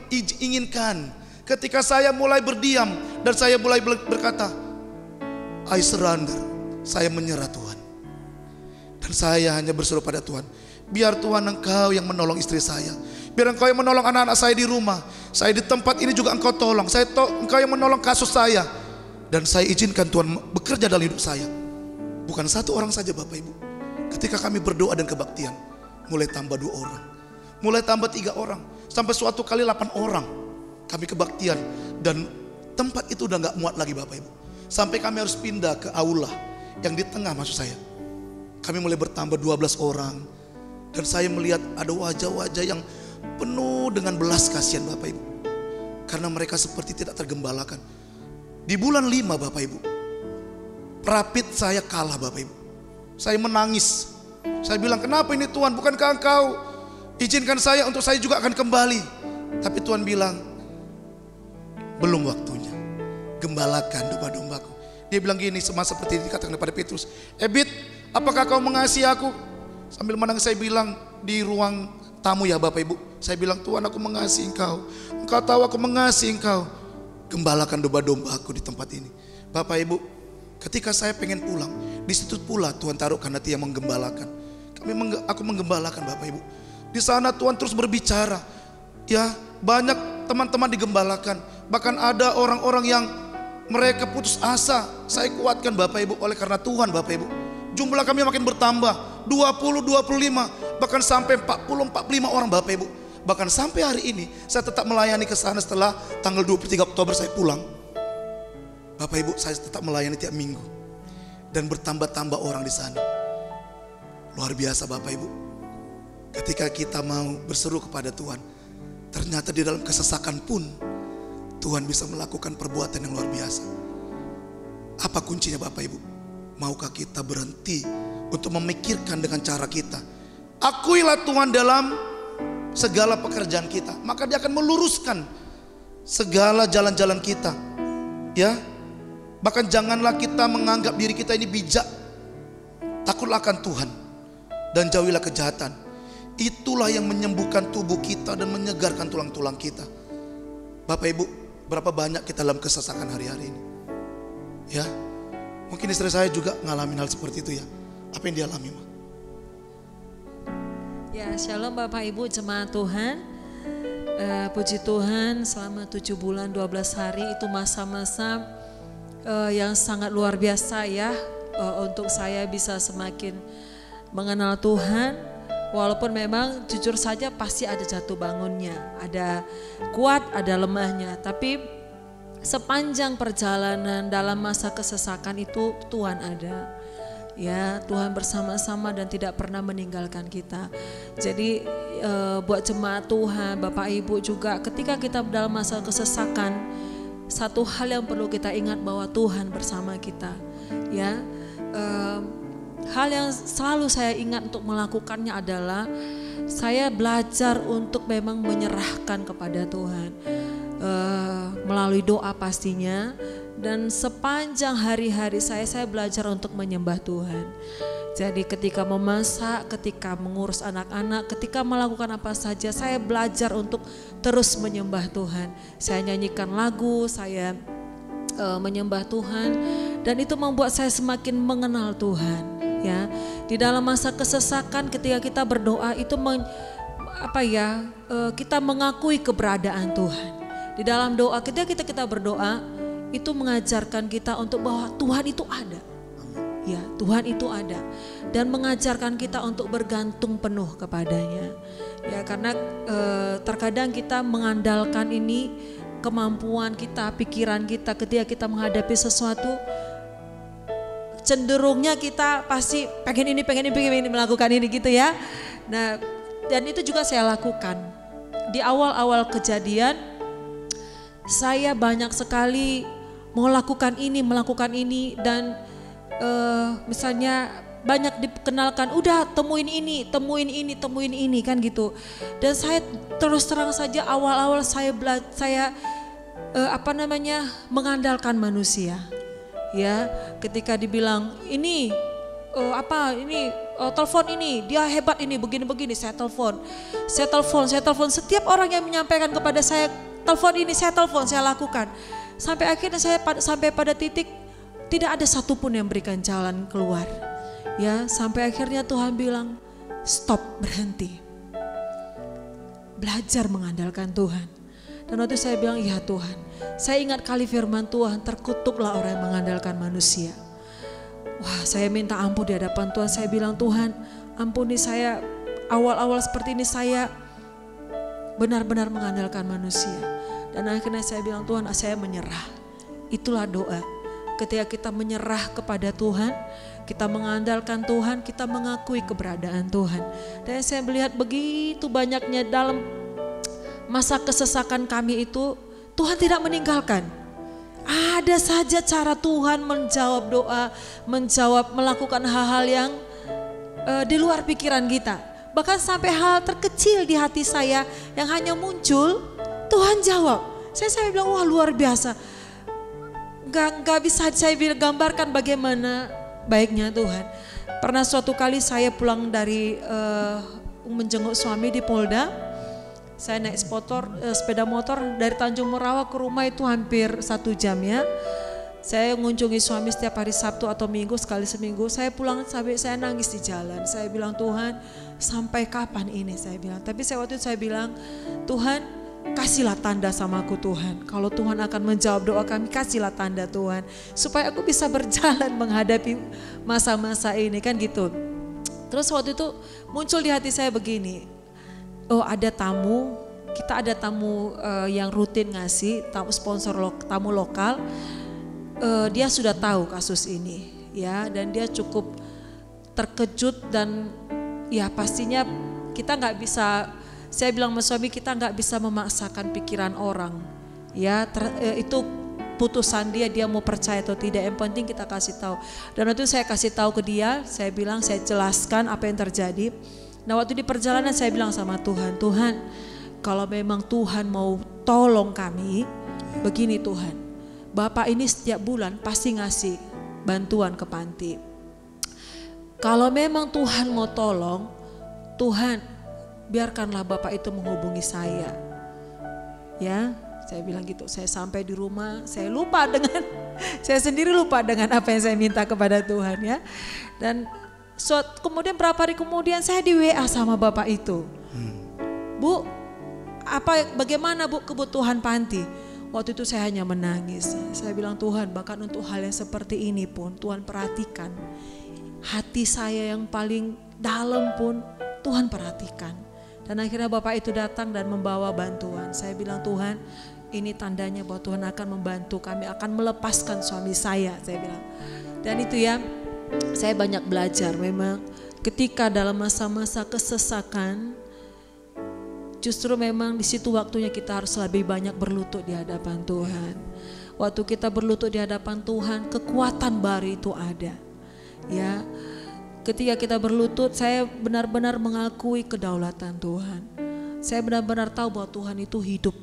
inginkan. Ketika saya mulai berdiam dan saya mulai berkata, I surrender, saya menyerah Tuhan. Dan saya hanya berseru pada Tuhan, biar Tuhan Engkau yang menolong istri saya. Biar Engkau yang menolong anak-anak saya di rumah. Saya di tempat ini juga Engkau tolong. Engkau yang menolong kasus saya. Dan saya izinkan Tuhan bekerja dalam hidup saya. Bukan satu orang saja Bapak Ibu. Ketika kami berdoa dan kebaktian, mulai tambah 2 orang, mulai tambah 3 orang, sampai suatu kali 8 orang kami kebaktian. Dan tempat itu udah gak muat lagi Bapak Ibu. Sampai kami harus pindah ke aula yang di tengah maksud saya. Kami mulai bertambah 12 orang. Dan saya melihat ada wajah-wajah yang penuh dengan belas kasihan Bapak Ibu. Karena mereka seperti tidak tergembalakan. Di bulan 5 Bapak Ibu, Rapid saya kalah Bapak Ibu. Saya menangis. Saya bilang, kenapa ini Tuhan? Bukankah Engkau izinkan saya untuk saya juga akan kembali? Tapi Tuhan bilang, belum waktunya. Gembalakan domba-dombaku. Dia bilang gini, sama seperti dikatakan kepada Petrus, Ebit, apakah kau mengasihi aku? Sambil menangis saya bilang di ruang tamu ya Bapak Ibu. Saya bilang, Tuhan aku mengasihi Engkau. Engkau tahu aku mengasihi Engkau. Gembalakan domba-dombaku di tempat ini. Bapak Ibu, ketika saya pengen pulang, di situ pula Tuhan taruhkan hati yang menggembalakan. Aku menggembalakan Bapak Ibu. Di sana Tuhan terus berbicara. Ya, banyak teman-teman digembalakan. Bahkan ada orang-orang yang mereka putus asa. Saya kuatkan Bapak Ibu oleh karena Tuhan Bapak Ibu. Jumlah kami makin bertambah, 20, 25, bahkan sampai 40, 45 orang Bapak Ibu. Bahkan sampai hari ini saya tetap melayani ke sana setelah tanggal 23 Oktober saya pulang. Bapak Ibu, saya tetap melayani tiap minggu. Dan bertambah-tambah orang di sana. Luar biasa Bapak Ibu. Ketika kita mau berseru kepada Tuhan, ternyata di dalam kesesakan pun Tuhan bisa melakukan perbuatan yang luar biasa. Apa kuncinya Bapak Ibu? Maukah kita berhenti untuk memikirkan dengan cara kita? Akuilah Tuhan dalam segala pekerjaan kita, maka Dia akan meluruskan segala jalan-jalan kita. Ya, bahkan janganlah kita menganggap diri kita ini bijak. Takutlah akan Tuhan dan jauhilah kejahatan. Itulah yang menyembuhkan tubuh kita dan menyegarkan tulang-tulang kita. Bapak Ibu, berapa banyak kita dalam kesesakan hari-hari ini? Ya, mungkin istri saya juga ngalamin hal seperti itu ya. Apa yang dia alami, Ma? Ya, shalom Bapak Ibu jemaat Tuhan. Puji Tuhan, selama 7 bulan 12 hari itu masa-masa yang sangat luar biasa ya, untuk saya bisa semakin mengenal Tuhan. Walaupun memang jujur saja pasti ada jatuh bangunnya, ada kuat, ada lemahnya. Tapi sepanjang perjalanan dalam masa kesesakan itu Tuhan ada. Ya, Tuhan bersama-sama dan tidak pernah meninggalkan kita. Jadi buat jemaat Tuhan, Bapak Ibu juga, ketika kita dalam masa kesesakan, satu hal yang perlu kita ingat bahwa Tuhan bersama kita. Ya, hal yang selalu saya ingat untuk melakukannya adalah saya belajar untuk memang menyerahkan kepada Tuhan melalui doa pastinya. Dan sepanjang hari-hari saya belajar untuk menyembah Tuhan. Jadi ketika memasak, ketika mengurus anak-anak, ketika melakukan apa saja, saya belajar untuk terus menyembah Tuhan. Saya nyanyikan lagu, saya menyembah Tuhan, dan itu membuat saya semakin mengenal Tuhan. Ya, di dalam masa kesesakan ketika kita berdoa itu kita mengakui keberadaan Tuhan. Di dalam doa ketika kita berdoa itu mengajarkan kita untuk bahwa Tuhan itu ada. Ya, Tuhan itu ada dan mengajarkan kita untuk bergantung penuh kepadanya. Ya, karena terkadang kita mengandalkan ini kemampuan kita, pikiran kita ketika kita menghadapi sesuatu, cenderungnya kita pasti pengen ini melakukan ini gitu ya. Nah, dan itu juga saya lakukan. Di awal-awal kejadian saya banyak sekali melakukan ini dan misalnya banyak dikenalkan, udah temuin ini kan gitu. Dan saya terus terang saja awal-awal saya mengandalkan manusia. Ya, ketika dibilang ini telepon ini, dia hebat ini, begini saya telepon. Setiap orang yang menyampaikan kepada saya telepon ini, saya lakukan. Sampai akhirnya saya sampai pada titik tidak ada satupun yang berikan jalan keluar. Ya, sampai akhirnya Tuhan bilang, stop, berhenti. Belajar mengandalkan Tuhan. Dan waktu saya bilang, ya Tuhan, saya ingat kali firman Tuhan, terkutuklah orang yang mengandalkan manusia. Wah, saya minta ampun di hadapan Tuhan. Saya bilang, Tuhan, ampuni saya, awal-awal seperti ini saya benar-benar mengandalkan manusia. Dan akhirnya saya bilang, Tuhan, saya menyerah. Itulah doa. Ketika kita menyerah kepada Tuhan, kita mengandalkan Tuhan, kita mengakui keberadaan Tuhan. Dan saya melihat begitu banyaknya dalam masa kesesakan kami itu, Tuhan tidak meninggalkan. Ada saja cara Tuhan menjawab doa, melakukan hal-hal yang di luar pikiran kita. Bahkan sampai hal terkecil di hati saya yang hanya muncul, Tuhan jawab. Saya bilang, wah luar biasa. Gak bisa saya gambarkan bagaimana baiknya Tuhan. Pernah suatu kali saya pulang dari menjenguk suami di Polda. Saya naik sepeda motor dari Tanjung Morawa ke rumah itu hampir 1 jam ya. Saya mengunjungi suami setiap hari Sabtu atau Minggu, sekali seminggu. Saya pulang sampai saya nangis di jalan. Saya bilang, Tuhan, sampai kapan ini? Saya bilang. Tapi waktu itu saya bilang, Tuhan, kasihlah tanda sama aku Tuhan. Kalau Tuhan akan menjawab doa kami, kasihlah tanda Tuhan. Supaya aku bisa berjalan menghadapi masa-masa ini kan gitu. Terus waktu itu muncul di hati saya begini. Oh, ada tamu, kita ada tamu yang rutin ngasih, tamu lokal. Dia sudah tahu kasus ini ya, dan dia cukup terkejut dan ya pastinya kita nggak bisa. Saya bilang sama suami, kita nggak bisa memaksakan pikiran orang. Ya, itu putusan dia mau percaya atau tidak. Yang penting kita kasih tahu. Dan waktu itu saya kasih tahu ke dia, saya bilang, saya jelaskan apa yang terjadi. Nah waktu di perjalanan saya bilang sama Tuhan, Tuhan kalau memang Tuhan mau tolong kami, begini Tuhan, Bapak ini setiap bulan pasti ngasih bantuan ke panti. Kalau memang Tuhan mau tolong, Tuhan biarkanlah Bapak itu menghubungi saya. Ya, saya bilang gitu. Saya sampai di rumah, saya lupa dengan, saya sendiri lupa dengan apa yang saya minta kepada Tuhan ya. Dan kemudian berapa hari kemudian saya di WA sama Bapak itu. Bu, bagaimana Bu kebutuhan panti? Waktu itu saya hanya menangis. Saya bilang Tuhan, bahkan untuk hal yang seperti ini pun Tuhan perhatikan. Hati saya yang paling dalam pun Tuhan perhatikan. Dan akhirnya Bapak itu datang dan membawa bantuan. Saya bilang Tuhan, ini tandanya bahwa Tuhan akan membantu kami, akan melepaskan suami saya bilang. Dan itu ya, saya banyak belajar memang ketika dalam masa-masa kesesakan, justru memang di situ waktunya kita harus lebih banyak berlutut di hadapan Tuhan. Waktu kita berlutut di hadapan Tuhan, kekuatan baru itu ada. Ya, ketika kita berlutut, saya benar-benar mengakui kedaulatan Tuhan. Saya benar-benar tahu bahwa Tuhan itu hidup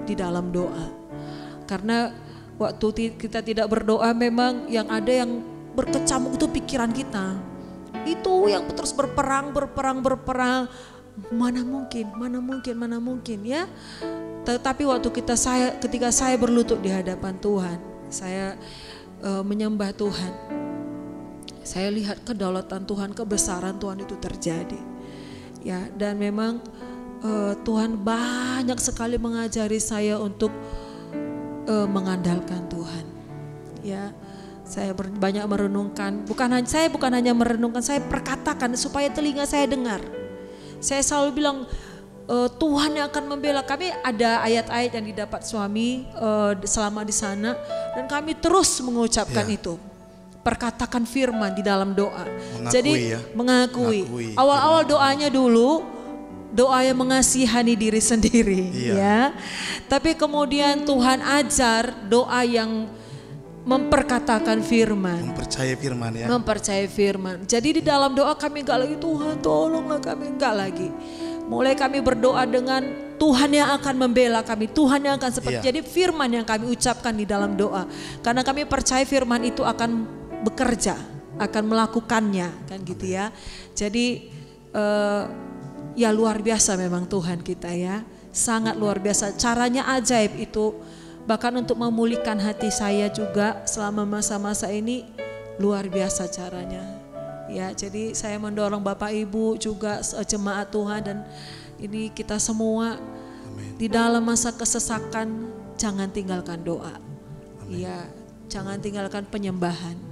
di dalam doa. Karena waktu kita tidak berdoa, memang yang ada yang berkecamuk itu pikiran kita. Itu yang terus berperang. Mana mungkin ya. Tetapi waktu ketika saya berlutut di hadapan Tuhan, saya menyembah Tuhan. Saya lihat kedaulatan Tuhan, kebesaran Tuhan itu terjadi. Ya, dan memang Tuhan banyak sekali mengajari saya untuk mengandalkan Tuhan. Ya, saya banyak merenungkan. Saya bukan hanya merenungkan, saya perkatakan supaya telinga saya dengar. Saya selalu bilang Tuhan yang akan membela kami. Ada ayat-ayat yang didapat suami selama di sana, dan kami terus mengucapkan itu. Perkatakan firman di dalam doa. Mengakui. Awal-awal doanya dulu doa yang mengasihani diri sendiri, ya. Tapi kemudian Tuhan ajar doa yang memperkatakan firman. Mempercayai firman ya. Mempercayai firman. Jadi di dalam doa kami enggak lagi Tuhan tolonglah kami, enggak lagi. Mulai kami berdoa dengan Tuhan yang akan membela kami, Tuhan yang akan seperti. Jadi firman yang kami ucapkan di dalam doa. Karena kami percaya firman itu akan bekerja, akan melakukannya, kan gitu ya. Jadi ya luar biasa memang Tuhan kita ya, sangat luar biasa. Caranya ajaib itu, bahkan untuk memulihkan hati saya juga selama masa-masa ini luar biasa caranya. Ya, jadi saya mendorong Bapak Ibu juga jemaat Tuhan dan ini kita semua. Amin. Di dalam masa kesesakan jangan tinggalkan doa. Ya, jangan tinggalkan penyembahan.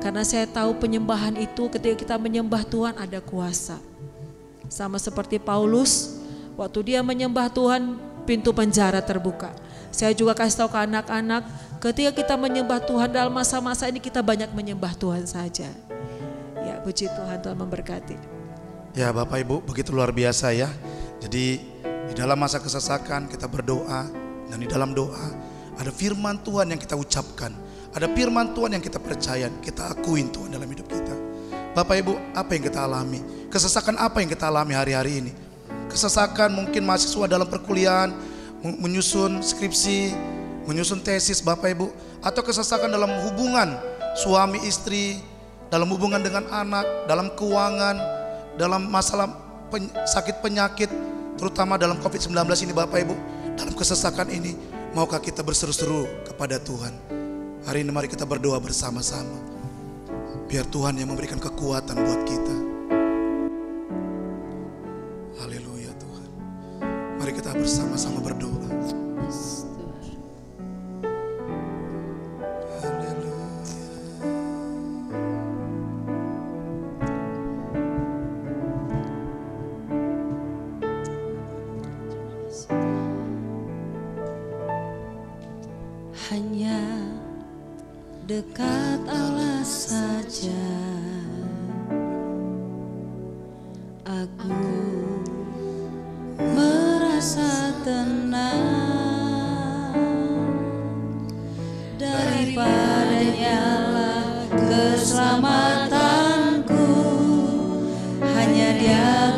Karena saya tahu penyembahan itu ketika kita menyembah Tuhan ada kuasa. Sama seperti Paulus, waktu dia menyembah Tuhan pintu penjara terbuka. Saya juga kasih tahu ke anak-anak, ketika kita menyembah Tuhan dalam masa-masa ini kita banyak menyembah Tuhan saja. Ya, puji Tuhan, Tuhan memberkati. Ya Bapak Ibu, begitu luar biasa ya. Jadi di dalam masa kesesakan kita berdoa, dan di dalam doa ada firman Tuhan yang kita ucapkan. Ada firman Tuhan yang kita percaya, kita akuin Tuhan dalam hidup kita. Bapak Ibu, apa yang kita alami? Kesesakan apa yang kita alami hari-hari ini? Kesesakan mungkin mahasiswa dalam perkuliahan, menyusun skripsi, menyusun tesis Bapak Ibu. Atau kesesakan dalam hubungan suami istri, dalam hubungan dengan anak, dalam keuangan, dalam masalah sakit penyakit, terutama dalam COVID-19 ini Bapak Ibu. Dalam kesesakan ini, maukah kita berseru-seru kepada Tuhan? Hari ini mari kita berdoa bersama-sama. Biar Tuhan yang memberikan kekuatan buat kita. Haleluya Tuhan. Mari kita bersama-sama berdoa. Haleluya. Hanya dekat Allah saja aku merasa tenang, daripadanya lah keselamatanku, hanya Dia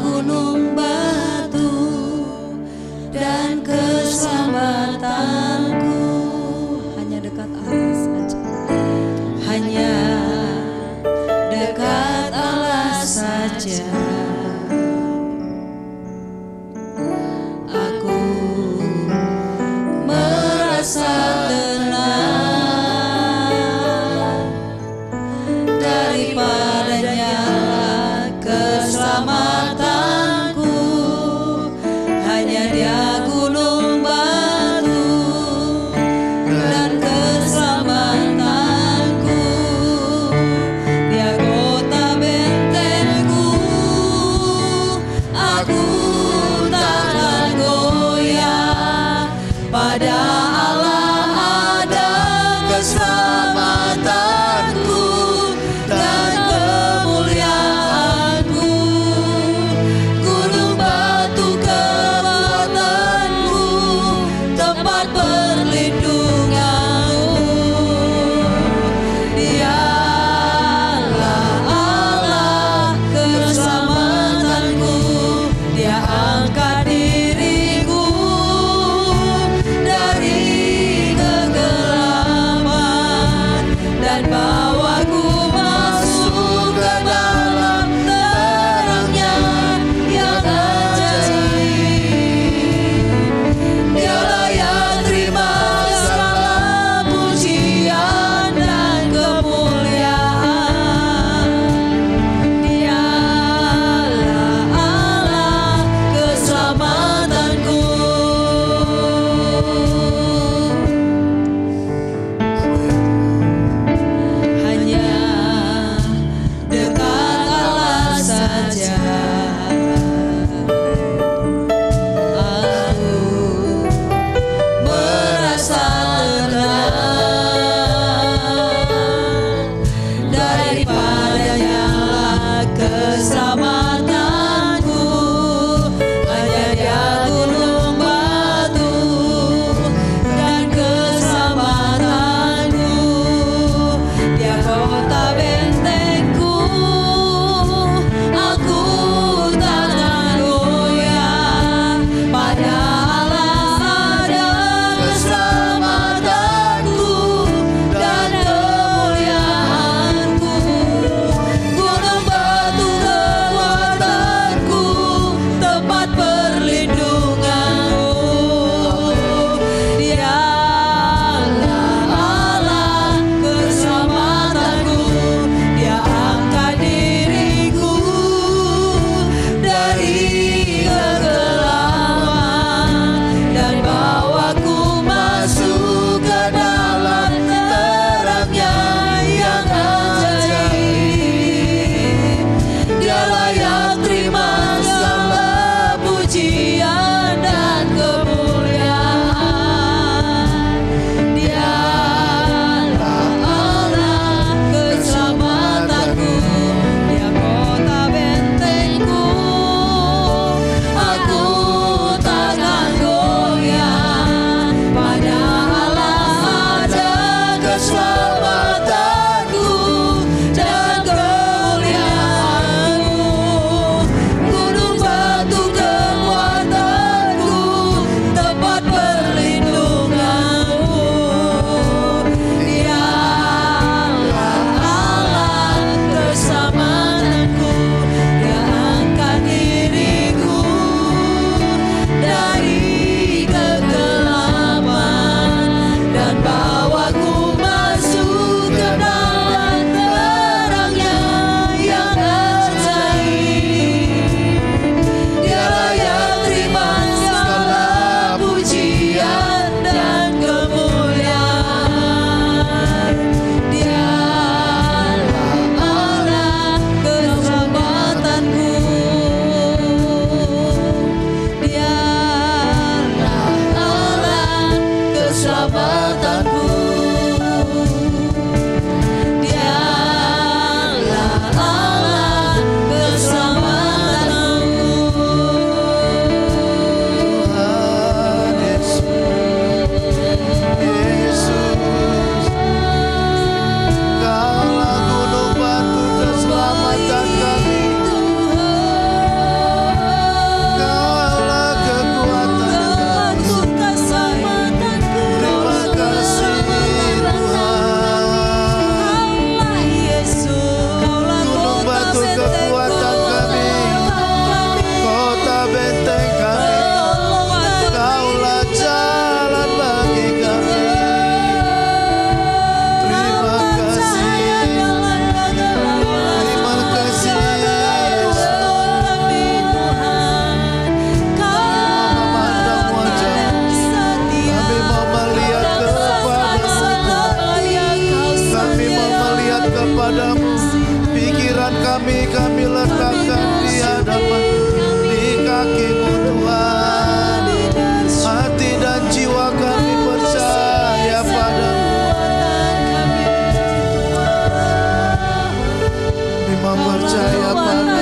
percaya padamu.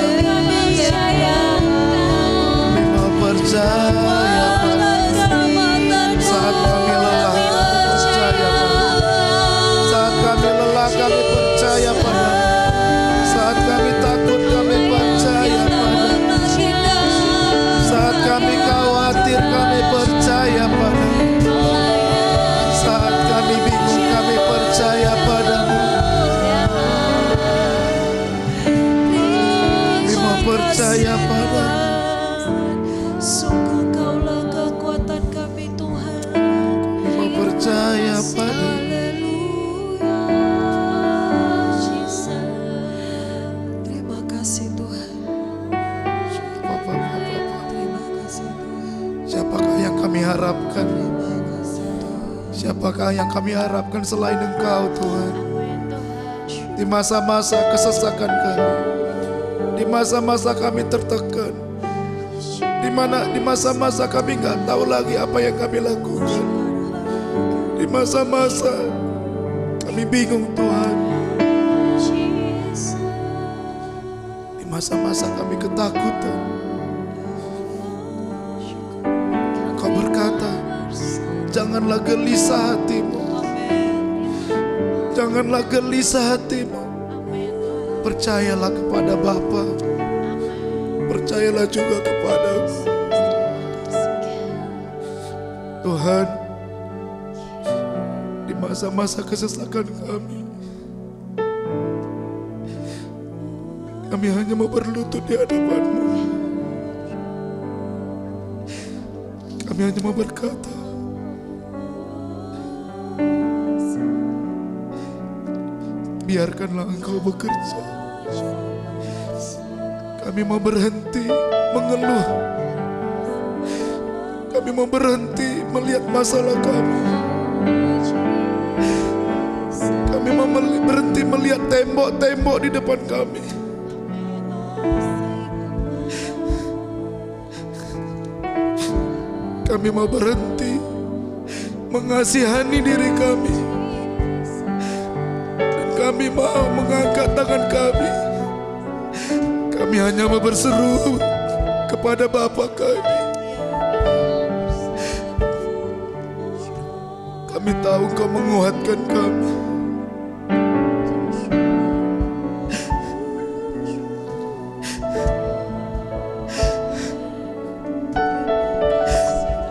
Kami mau percaya padamu. Saat kami lelah, percaya padamu. Saat kami lelah, kami percaya padamu. Saat kami takut, kami percaya padamu. Saat kami khawatir, kami percaya padamu. Saat kami bingung, kami percaya padamu. Kami mau percaya padamu. Sungguh Kaulah kekuatan kami Tuhan. Kami mau percaya padamu. Haleluya. Terima kasih Tuhan. Bapak. Terima kasih Tuhan. Siapakah yang kami harapkan? Terima kasih Tuhan. Siapakah yang kami harapkan selain Engkau Tuhan? Di masa-masa kesesakan kami, di masa-masa kami tertekan, di masa-masa kami nggak tahu lagi apa yang kami lakukan, di masa-masa kami bingung Tuhan, di masa-masa kami ketakutan. Kau berkata, janganlah gelisah hatimu. Janganlah gelisah hatimu. Percayalah kepada Bapa. Percayalah juga kepadamu. Tuhan, di masa-masa kesesakan kami hanya mau berlutut di hadapan-Mu. Kami hanya mau berkata, biarkanlah Engkau bekerja. Kami mau berhenti mengeluh. Kami mau berhenti melihat masalah kami. Kami mau berhenti melihat tembok-tembok di depan kami. Kami mau berhenti mengasihani diri kami. Kami mau mengangkat tangan kami. Kami hanya mau berseru kepada Bapa kami. Kami tahu Engkau menguatkan kami.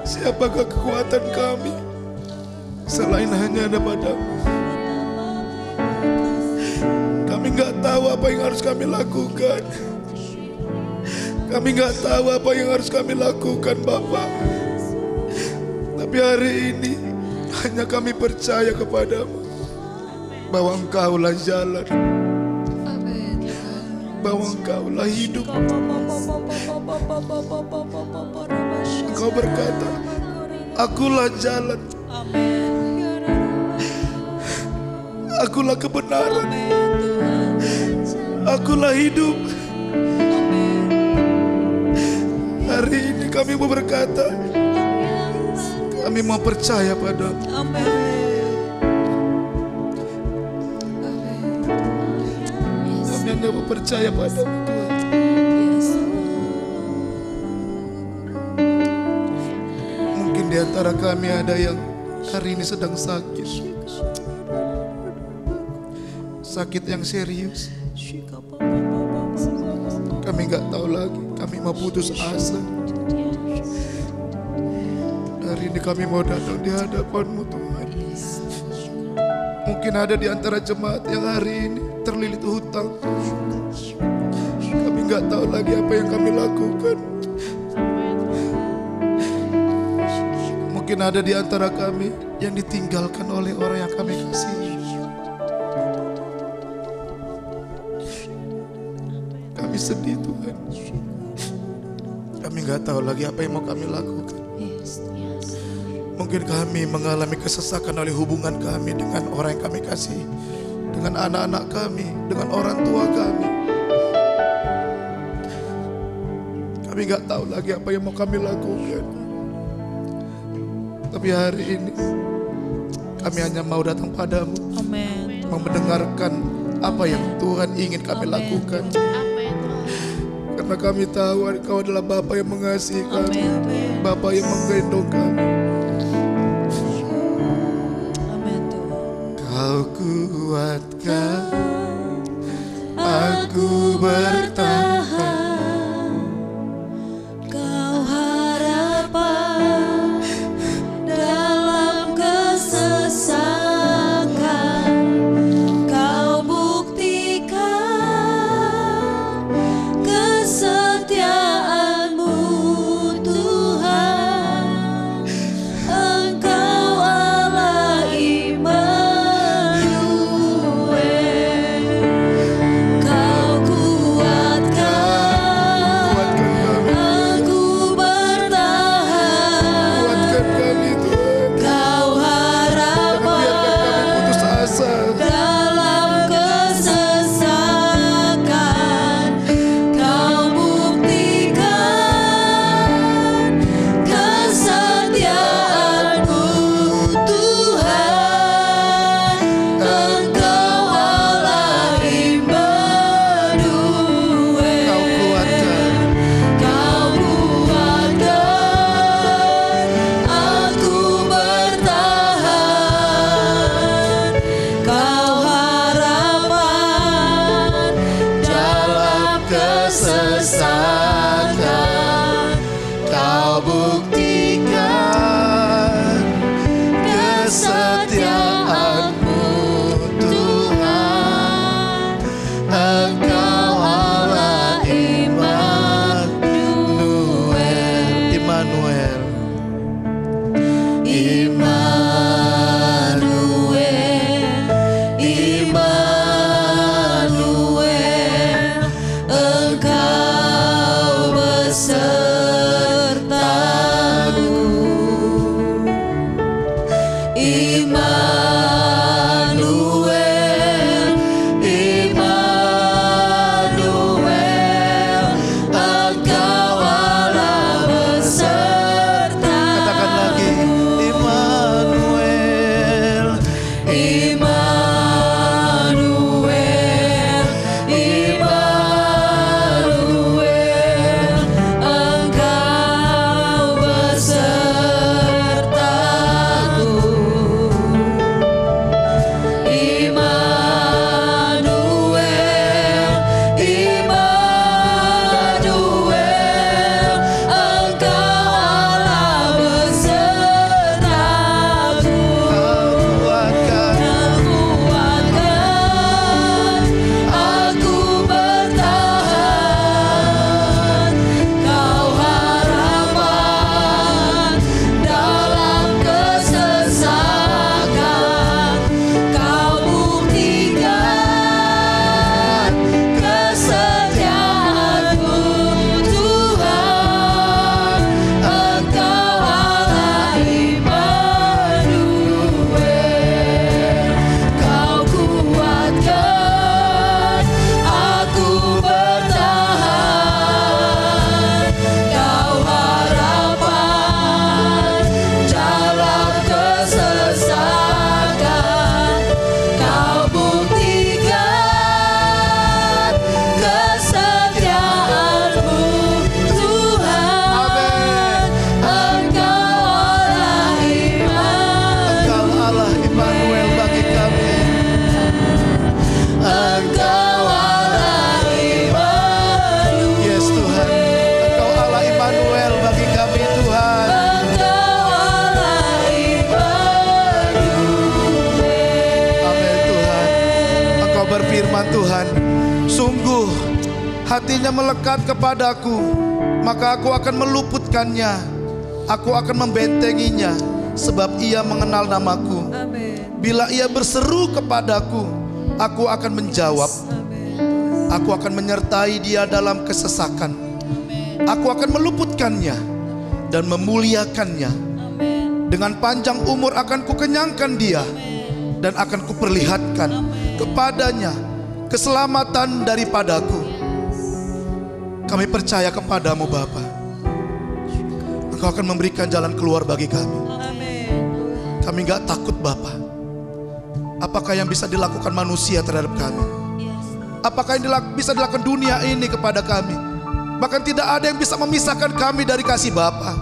Siapakah kekuatan kami selain hanya ada Padamu? Kami nggak tahu apa yang harus kami lakukan. Kami nggak tahu apa yang harus kami lakukan, Bapa. Tapi hari ini hanya kami percaya kepadamu bahwa Engkaulah jalan, bahwa Engkaulah hidup. Engkau berkata, akulah jalan, akulah kebenaran, akulah hidup. Hari ini kami mau berkata, kami mau percaya padamu. Kami hanya mau percaya padamu, Tuhan. Mungkin di antara kami ada yang hari ini sedang sakit. Sakit yang serius. Kami nggak tahu lagi. Kami mau putus asa. Hari ini kami mau datang di hadapan-Mu, Tuhan. Mungkin ada di antara jemaat yang hari ini terlilit hutang. Kami nggak tahu lagi apa yang kami lakukan. Mungkin ada di antara kami yang ditinggalkan oleh orang yang kami kasihi. Kami sedih, Tuhan. Kami nggak tahu lagi apa yang mau kami lakukan. Mungkin kami mengalami kesesakan oleh hubungan kami dengan orang yang kami kasihi, dengan anak-anak kami, dengan orang tua kami. Kami nggak tahu lagi apa yang mau kami lakukan. Tapi hari ini kami hanya mau datang padamu, Amin. mau mendengarkan apa yang Tuhan ingin kami lakukan. Karena kami tahu Engkau adalah Bapa yang mengasihi kami, Bapa yang menggendong kami. Kau kuatkan aku bertahan, Kau harapan dalam kesesakan, Kau buktikan kesetiaan-Mu Tuhan. Engkau Allah Immanuel, Kau kuatkan aku bertahan, kuatkan kami Tuhan. Kau harapan Putus asa. dalam kesesakan, Kau buktikan kesetiaan-Mu Tuhan. Engkau Allah Immanuel, Kau kuatkan Kau kuatkan aku bertahan, Kau harapan dalam kesesakan, Kau buktikan kesetiaan-Mu Tuhan. Engkau Allah Immanuel, Immanuel, Immanuel, Immanuel, Engkau besertaku. Immanuel, Immanuel, Engkau Allah besertaku. katakan lagi, Immanuel, Immanuel, Immanuel, Engkau besertaku. Immanuel, Immanuel, Engkau Allah besertaku. kuatkan Kuatkan aku bertahan, Kau harapan dalam kesesakan, Kau buktikan kesetiaan-Mu Tuhan. Engkau Allah Immanuel, Kau kuatkan aku bertahan, Kau harapan dalam kesesakan, Kau buktikan kesetiaan-Mu Tuhan. Engkau Allah Immanuel, Engkau Allah Immanuel bagi kami. Engkau Allah Immanuel, Yes Tuhan, Engkau Allah Immanuel bagi kami Tuhan. Engkau Allah Immanuel. Amin Tuhan. Engkau berfirman Tuhan, sungguh hatinya melekat kepadaku, maka aku akan meluputkannya, aku akan membentenginya, sebab ia mengenal namaku. Bila ia berseru kepadaku, aku akan menjawab. Aku akan menyertai dia dalam kesesakan. Aku akan meluputkannya dan memuliakannya. Dengan panjang umur akan kukenyangkan dia, dan akan kuperlihatkan kepadanya keselamatan daripadaku. Kami percaya kepadamu Bapa. Engkau akan memberikan jalan keluar bagi kami. Kami gak takut Bapa. Apakah yang bisa dilakukan manusia terhadap kami? apakah yang bisa dilakukan dunia ini kepada kami. Bahkan tidak ada yang bisa memisahkan kami dari kasih Bapa.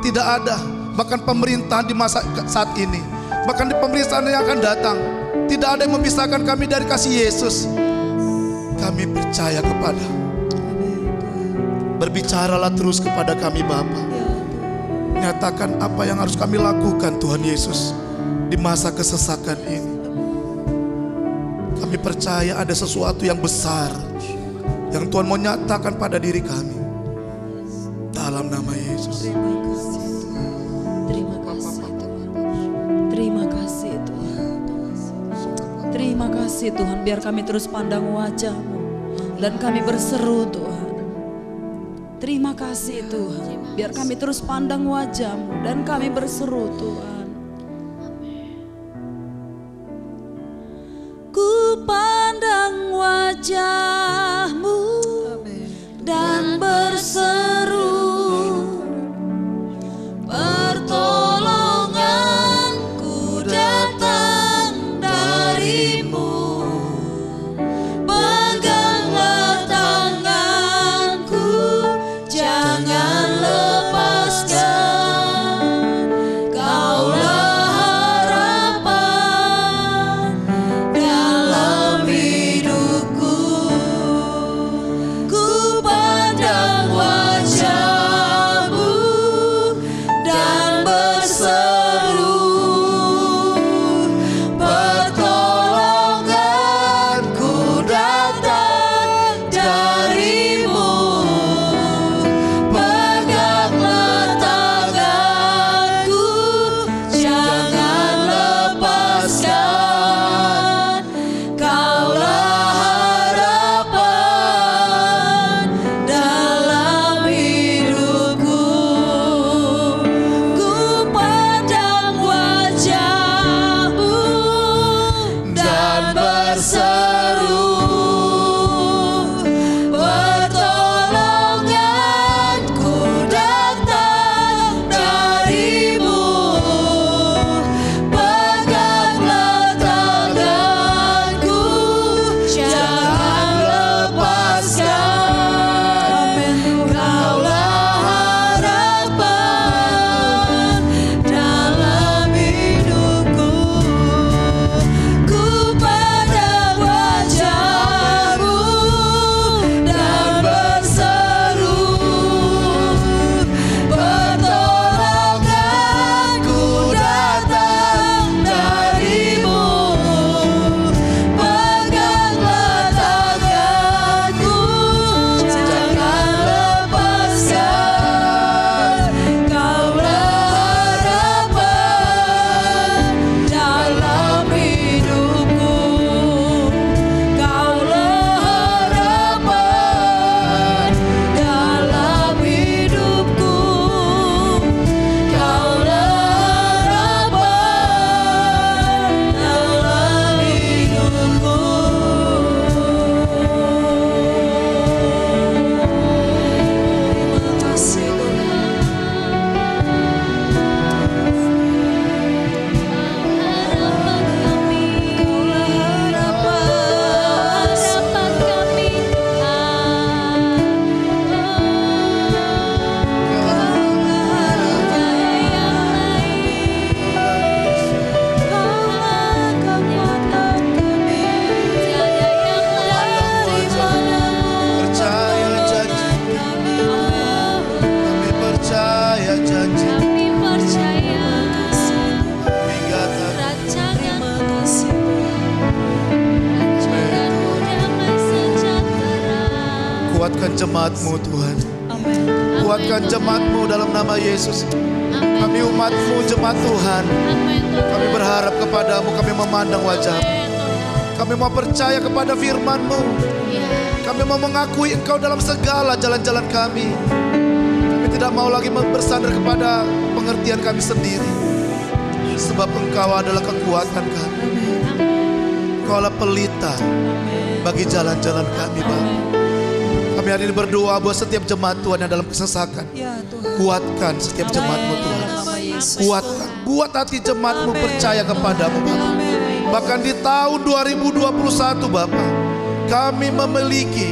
Tidak ada. Bahkan pemerintahan di masa saat ini, bahkan di pemerintahan yang akan datang, tidak ada yang memisahkan kami dari kasih Yesus. Kami percaya kepada. Berbicaralah terus kepada kami Bapa. Nyatakan apa yang harus kami lakukan Tuhan Yesus di masa kesesakan ini. Kami percaya ada sesuatu yang besar yang Tuhan mau nyatakan pada diri kami. Dalam nama Yesus. Terima kasih Tuhan. Terima kasih Tuhan. Terima kasih Tuhan, biar kami terus pandang wajah-Mu dan kami berseru Tuhan. Terima kasih Tuhan, biar kami terus pandang wajah-Mu dan kami berseru Tuhan. Ku pandang wajah-Mu dan berseru, pertolonganku datang dari-Mu. Peganglah tanganku, jangan lepaskan. Kaulah harapan dalam hidupku. Ku pandang wajah-Mu dan berseru, pertolonganku datang dari-Mu. Peganglah tanganku, jangan lepaskan. Kaulah harapan dalam hidupku. Ku pandang wajah-Mu dan berseru, pertolonganku datang dari-Mu. Peganglah tanganku, jangan lepaskan. Kaulah harapan dalam hidupku. Ku pandang wajah-Mu dan berseru, pertolonganku datang dari-Mu. Peganglah tanganku, jangan lepaskan. Kaulah harapan dalam hidupku. Kaulah harapan dalam hidupku. Kaulah harapan dalam hidupku. Terima kasih Percaya janji, kami percaya janji. Hingga kuatkan jemaat-Mu Tuhan. Kuatkan jemaat-Mu dalam nama Yesus. Kami umat-Mu, jemaat Tuhan. Kami berharap kepadamu, kami memandang wajah-Mu. Kami mau percaya kepada firman-Mu. Kami mau mengakui Engkau dalam segala jalan-jalan kami. Kami tidak mau lagi bersandar kepada pengertian kami sendiri. Sebab Engkau adalah kekuatan kami. Engkau adalah pelita bagi jalan-jalan kami, Bapa. Kami hari ini berdoa buat setiap jemaat Tuhan yang dalam kesesakan. Kuatkan setiap jemaat-Mu Tuhan. Kuatkan, buat hati jemaat-Mu percaya kepadamu, Bapa. Bahkan di tahun 2021, Bapa, kami memiliki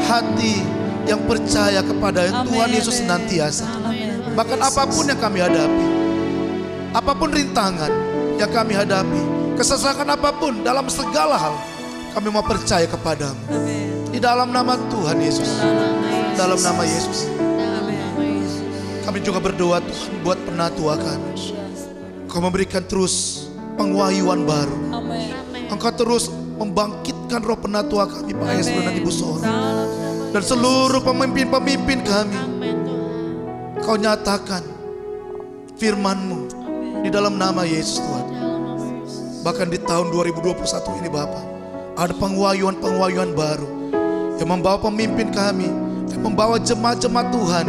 hati yang percaya kepada Tuhan Yesus senantiasa. Bahkan apapun yang kami hadapi, apapun rintangan yang kami hadapi, kesesakan apapun dalam segala hal, kami mau percaya kepadamu. Di dalam nama Tuhan Yesus, dalam nama Yesus. Kami juga berdoa Tuhan buat penatua kami. Kau memberikan terus pengwahyuan baru. Engkau terus membangkitkan roh penatua kami, Pak Esron dan Ibu Sora, dan seluruh pemimpin-pemimpin kami. Kau nyatakan firman-Mu di dalam nama Yesus Tuhan. Bahkan di tahun 2021 ini Bapak, ada pengwahyuan-pengwahyuan baru yang membawa pemimpin kami, yang membawa jemaat-jemaat Tuhan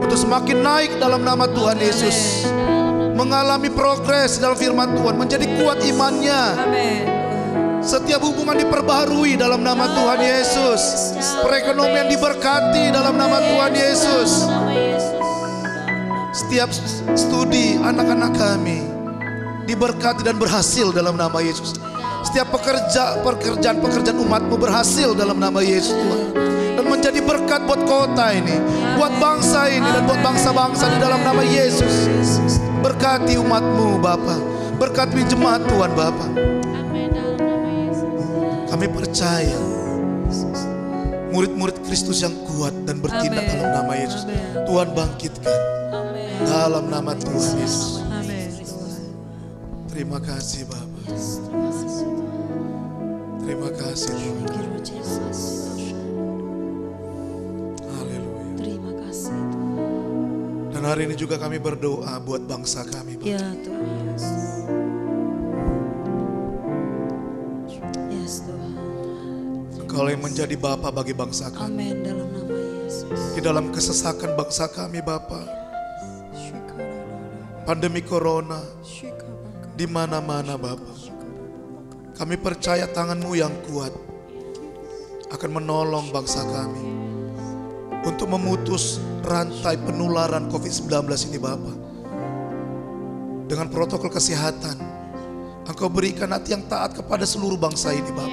untuk semakin naik dalam nama Tuhan Yesus, mengalami progres dalam firman Tuhan, menjadi kuat imannya. Setiap hubungan diperbaharui dalam nama Tuhan Yesus. Perekonomian diberkati dalam nama Tuhan Yesus. Setiap studi anak-anak kami diberkati dan berhasil dalam nama Yesus. Setiap pekerjaan umat-Mu berhasil dalam nama Yesus Tuhan. Dan menjadi berkat buat kota ini, buat bangsa ini, dan buat bangsa-bangsa di dalam nama Yesus. Berkati umat-Mu Bapa, berkati jemaat Tuhan Bapa. Kami percaya murid-murid Kristus yang kuat dan bertindak dalam nama Yesus Tuhan bangkitkan dalam nama Tuhan Yesus. Terima kasih Bapak. Terima kasih Tuhan. Haleluya. Terima kasih. Dan hari ini juga kami berdoa buat bangsa kami Bapak. Ya Tuhan. Yes Tuhan. Engkau yang menjadi Bapa bagi bangsa kami. Amin dalam nama Yesus. Di dalam kesesakan bangsa kami Bapa, pandemi corona di mana-mana Bapa, kami percaya tangan-Mu yang kuat akan menolong bangsa kami untuk memutus rantai penularan COVID-19 ini Bapa. Dengan protokol kesehatan, Engkau berikan hati yang taat kepada seluruh bangsa ini Bapa,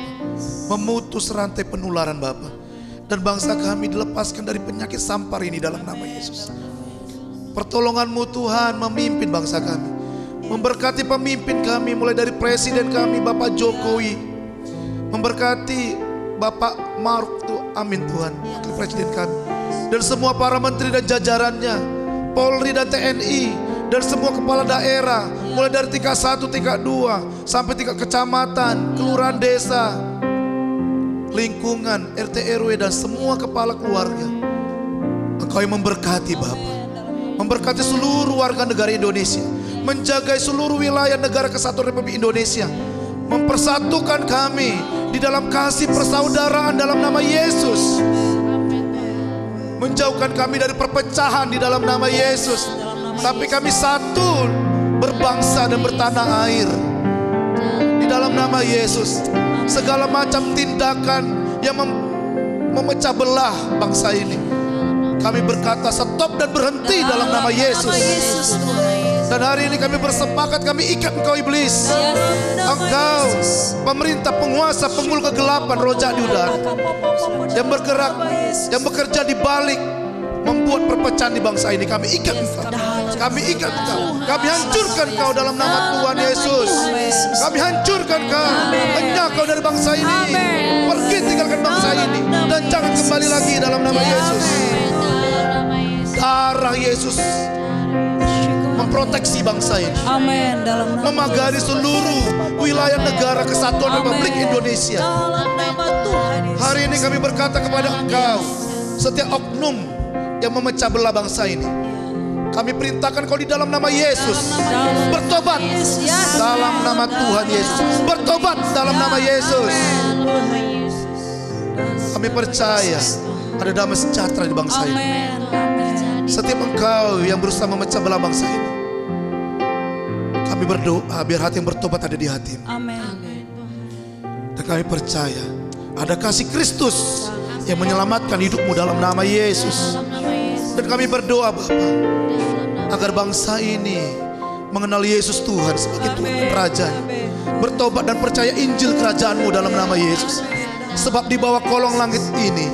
memutus rantai penularan Bapa, dan bangsa kami dilepaskan dari penyakit sampar ini dalam nama Yesus. Pertolongan-Mu Tuhan memimpin bangsa kami, memberkati pemimpin kami mulai dari presiden kami Bapak Jokowi, memberkati Bapak Maruf Tuhan, amin Tuhan, wakil presiden kami, dan semua para menteri dan jajarannya, Polri dan TNI, dan semua kepala daerah, mulai dari tingkat 1, tingkat 2, sampai tingkat kecamatan, kelurahan desa, lingkungan, RT RW, dan semua kepala keluarga. Engkau yang memberkati Bapa, memberkati seluruh warga negara Indonesia, menjaga seluruh wilayah negara kesatuan Republik Indonesia, mempersatukan kami di dalam kasih persaudaraan dalam nama Yesus, menjauhkan kami dari perpecahan di dalam nama Yesus, tapi kami satu berbangsa dan bertanah air di dalam nama Yesus. Segala macam tindakan yang memecah belah bangsa ini, kami berkata stop dan berhenti dalam nama Yesus. Dan hari ini kami bersepakat, kami ikat engkau iblis, engkau pemerintah, penguasa, penghulu kegelapan, roh jahat di udara yang bergerak, yang bekerja di balik membuat perpecahan di bangsa ini. Kami ikat engkau, kami ikat engkau, kami hancurkan engkau dalam nama Tuhan Yesus. Kami hancurkan engkau, lenyap kau dari bangsa ini, pergi tinggalkan bangsa ini, dan jangan kembali lagi dalam nama Yesus. Darah Yesus memproteksi bangsa ini, Amin dalam nama memagari seluruh wilayah negara kesatuan Republik Indonesia. Hari ini kami berkata kepada engkau, setiap oknum yang memecah belah bangsa ini, kami perintahkan kau di dalam nama Yesus bertobat dalam nama Tuhan Yesus, bertobat dalam nama Yesus. Kami percaya ada damai sejahtera di bangsa ini. Setiap engkau yang berusaha memecah belah bangsa ini, kami berdoa biar hati yang bertobat ada di hatimu. Amin. Dan kami percaya ada kasih Kristus yang menyelamatkan hidupmu dalam nama Yesus. Dan kami berdoa Bapa, agar bangsa ini mengenal Yesus Tuhan sebagai Tuhan dan Raja, bertobat dan percaya Injil kerajaanmu dalam nama Yesus. Sebab di bawah kolong langit ini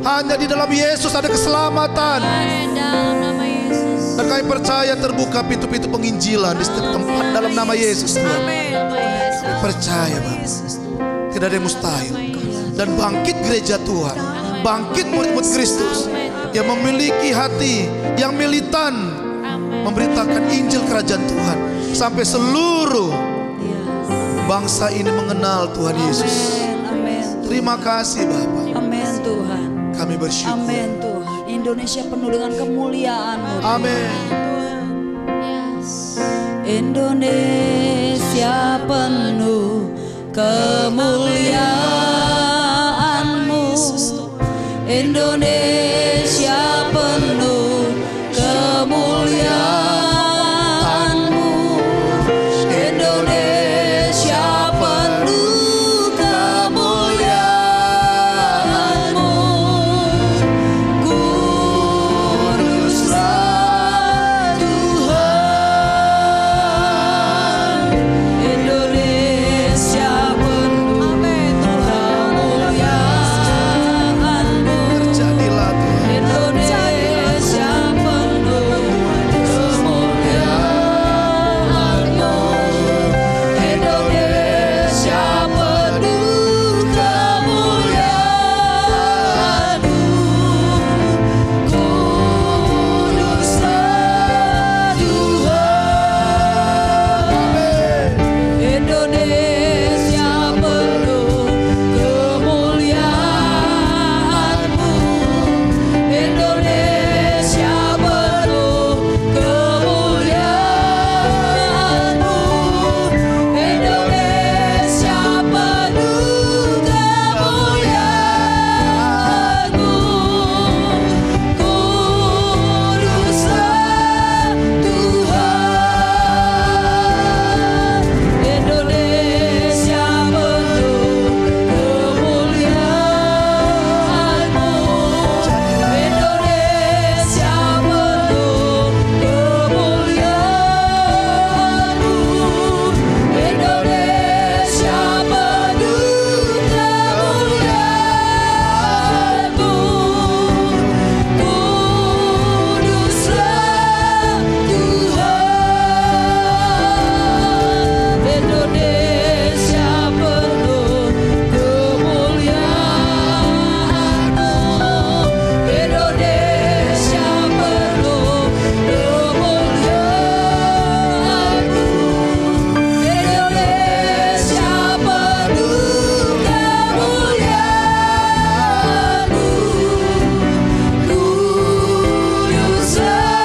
hanya di dalam Yesus ada keselamatan. Dan kami percaya terbuka pintu-pintu penginjilan di setiap tempat dalam nama Yesus Tuhan. Kami percaya Bapak, tidak ada yang mustahil. Dan bangkit gereja Tuhan, bangkit murid-murid Kristus yang memiliki hati yang militan memberitakan Injil Kerajaan Tuhan sampai seluruh bangsa ini mengenal Tuhan Yesus. Terima kasih Bapak. Amin Tuhan. Kami bersyukur. Amin Tuhan. Indonesia penuh dengan kemuliaan-Mu. Amin. Indonesia penuh kemuliaan-Mu. Indonesia penuh kemuliaan-Mu. Indonesia penuh kemuliaan-Mu. Kuduslah Tuhan. Indonesia penuh kemuliaan-Mu. Terjadilah Tuhan. Indonesia penuh kemuliaan-Mu. Indonesia penuh kemuliaan-Mu. Kuduslah Tuhan. Indonesia penuh kemuliaan-Mu. Indonesia penuh kemuliaan-Mu. Indonesia penuh kemuliaan-Mu. Kuduslah Tuhan. Indonesia penuh kemuliaan-Mu. Indonesia penuh kemuliaan-Mu. Indonesia penuh kemuliaan-Mu. Kuduslah Tuhan. Indonesia penuh kemuliaan-Mu. Indonesia penuh kemuliaan-Mu. Indonesia penuh kemuliaan-Mu. Kuduslah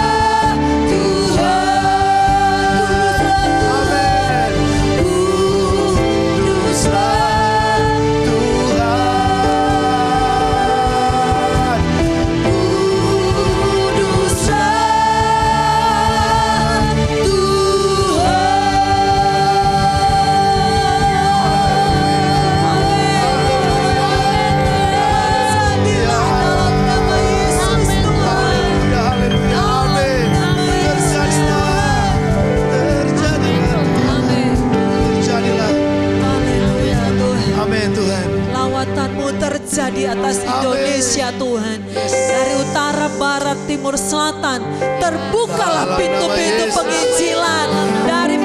Tuhan. Amin Tuhan. Lawatan-Mu terjadi atas Indonesia Tuhan. Dari utara, barat, timur, selatan, terbukalah pintu-pintu penginjilan. Dari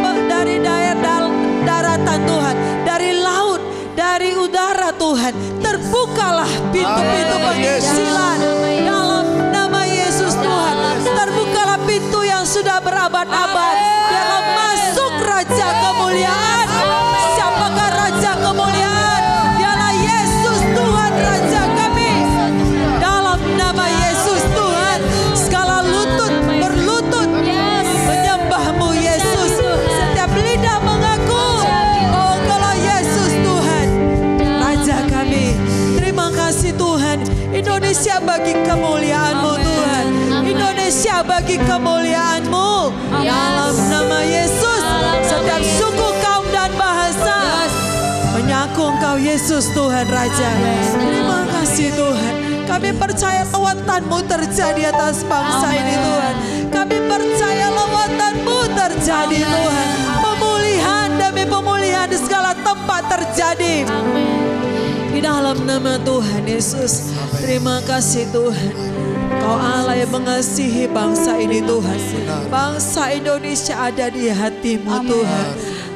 daerah daratan Tuhan, dari laut, dari udara Tuhan, terbukalah pintu-pintu penginjilan. Dalam nama Yesus Tuhan, terbukalah pintu yang sudah berabad-abad. Biarlah masuk Raja Kemuliaan. Siapakah Raja Kemuliaan? Dialah Yesus Tuhan Raja kami. Dalam nama Yesus Tuhan, segala lutut berlutut menyembah-Mu Yesus. Setiap lidah mengaku, oh kalau Yesus Tuhan Raja kami. Terima kasih Tuhan. Indonesia bagi kemuliaan-Mu Tuhan. Indonesia bagi kemuliaan-Mu. Dalam nama Yesus, setiap suku, kaum dan bahasa menyaku Engkau Yesus Tuhan Raja. Terima kasih Tuhan. Kami percaya lawatan-Mu terjadi atas bangsa ini Tuhan. Kami percaya lawatan-Mu terjadi Tuhan. Pemulihan demi pemulihan di segala tempat terjadi. Di dalam dalam nama Tuhan Yesus. Terima kasih Tuhan. Kau Allah yang mengasihi bangsa ini Tuhan. Bangsa Indonesia ada di hatimu Tuhan.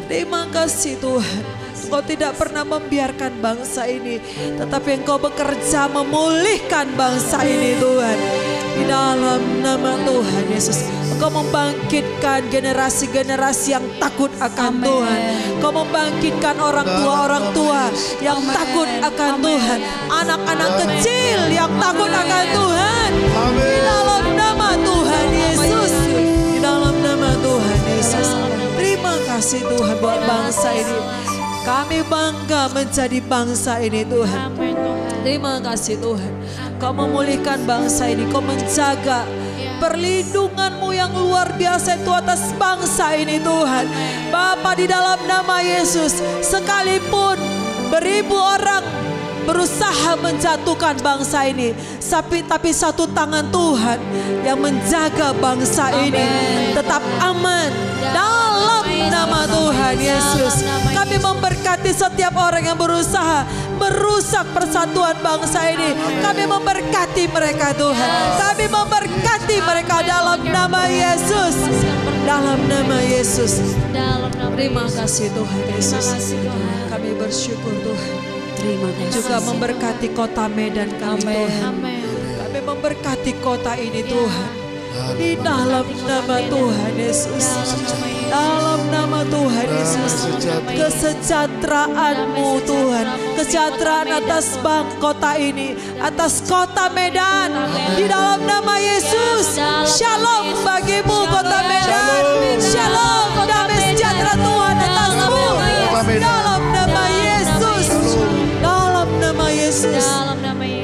Terima kasih Tuhan. Engkau tidak pernah membiarkan bangsa ini, tetapi Engkau bekerja memulihkan bangsa ini Tuhan. Di dalam nama Tuhan Yesus, Engkau membangkitkan generasi-generasi yang takut akan Tuhan. Engkau membangkitkan orang tua yang takut akan Tuhan. Anak-anak kecil yang takut akan Tuhan. Di dalam nama Tuhan Yesus. Di dalam nama Tuhan Yesus. Terima kasih Tuhan buat bangsa ini. Kami bangga menjadi bangsa ini Tuhan. Terima kasih Tuhan. Kau memulihkan bangsa ini. Kau menjaga perlindungan-Mu yang luar biasa itu atas bangsa ini Tuhan. Bapa, di dalam nama Yesus, sekalipun beribu orang berusaha menjatuhkan bangsa ini, tapi satu tangan Tuhan yang menjaga bangsa ini tetap aman. Dalam nama Tuhan Yesus, kami memberkati setiap orang yang berusaha merusak persatuan bangsa ini. Kami memberkati mereka Tuhan. Kami memberkati mereka dalam nama Yesus. Dalam nama Yesus. Terima kasih Tuhan Yesus. Kami bersyukur Tuhan. Terima kasih. Juga memberkati kota Medan kami Tuhan. Kami memberkati kota ini Tuhan. Di dalam nama Tuhan Yesus. Dalam nama Tuhan Yesus. Kesejahteraan-Mu Tuhan. Kesejahteraan atas kota ini. Atas kota Medan. Di dalam nama Yesus. Shalom bagimu kota Medan. Shalom, damai sejahtera Tuhan atasmu. Dalam nama Yesus. Dalam nama Yesus.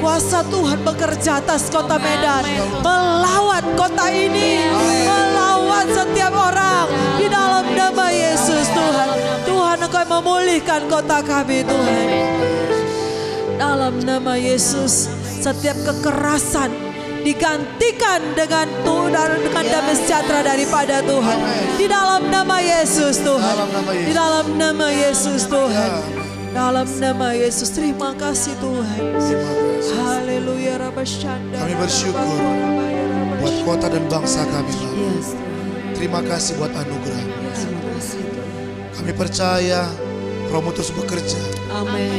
Kuasa Tuhan bekerja atas kota Medan, melawan kota ini, melawan setiap orang. Di dalam nama Yesus Tuhan. Tuhan Engkau memulihkan kota kami Tuhan. Dalam nama Yesus, setiap kekerasan digantikan dengan damai sejahtera daripada Tuhan. Di dalam nama Yesus Tuhan. Di dalam nama Yesus Tuhan. Dalam nama Yesus, terima kasih Tuhan. Haleluya. Kami bersyukur buat kota dan bangsa kami Bapak. Terima kasih buat anugerah. Kami percaya Roh-Mu terus bekerja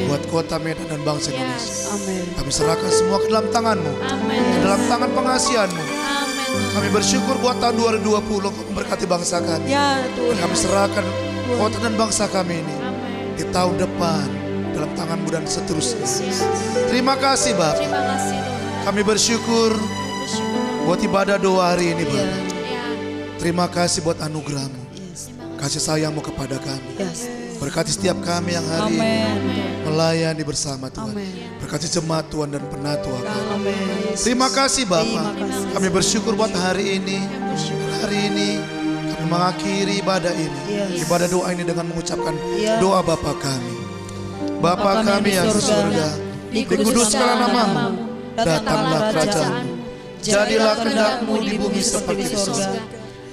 buat kota Medan dan bangsa Indonesia. Kami serahkan semua ke dalam tangan-Mu, ke dalam tangan pengasihan-Mu. Kami bersyukur buat tahun 2020 Kau memberkati bangsa kami. Dan kami serahkan kota dan bangsa kami ini di tahun depan dalam tangan-Mu dan seterusnya. Terima kasih Bapak. Kami bersyukur buat ibadah doa hari ini Bapak. Terima kasih buat anugerah-Mu, kasih sayang-Mu kepada kami. Berkati setiap kami yang hari ini melayani bersama Tuhan. Berkati jemaat Tuhan dan penatua kami. Terima kasih Bapak. Kami bersyukur buat hari ini. Hari ini kami mengakhiri ibadah ini, ibadah doa ini dengan mengucapkan doa Bapa kami. Bapa kami yang di surga, dikuduskanlah nama-Mu, datanglah kerajaan-Mu, jadilah kehendak-Mu di bumi seperti di surga.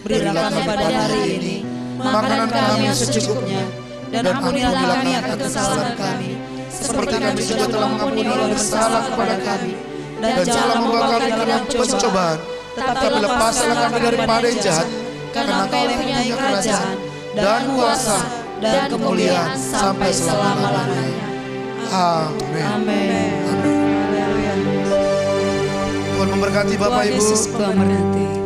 Berilah kami pada hari ini makanan kami yang secukupnya, dan ampunilah kami akan kesalahan kami, seperti kami juga telah mengampuni orang bersalah kepada kami. Dan janganlah membawa kami dalam pencobaan, tetapi lepaskanlah kami daripada yang jahat. Karena Engkau yang punya kerajaan dan kuasa dan kemuliaan sampai selama-lamanya. Amin. Tuhan memberkati Bapak Ibu. Tuhan memberkati.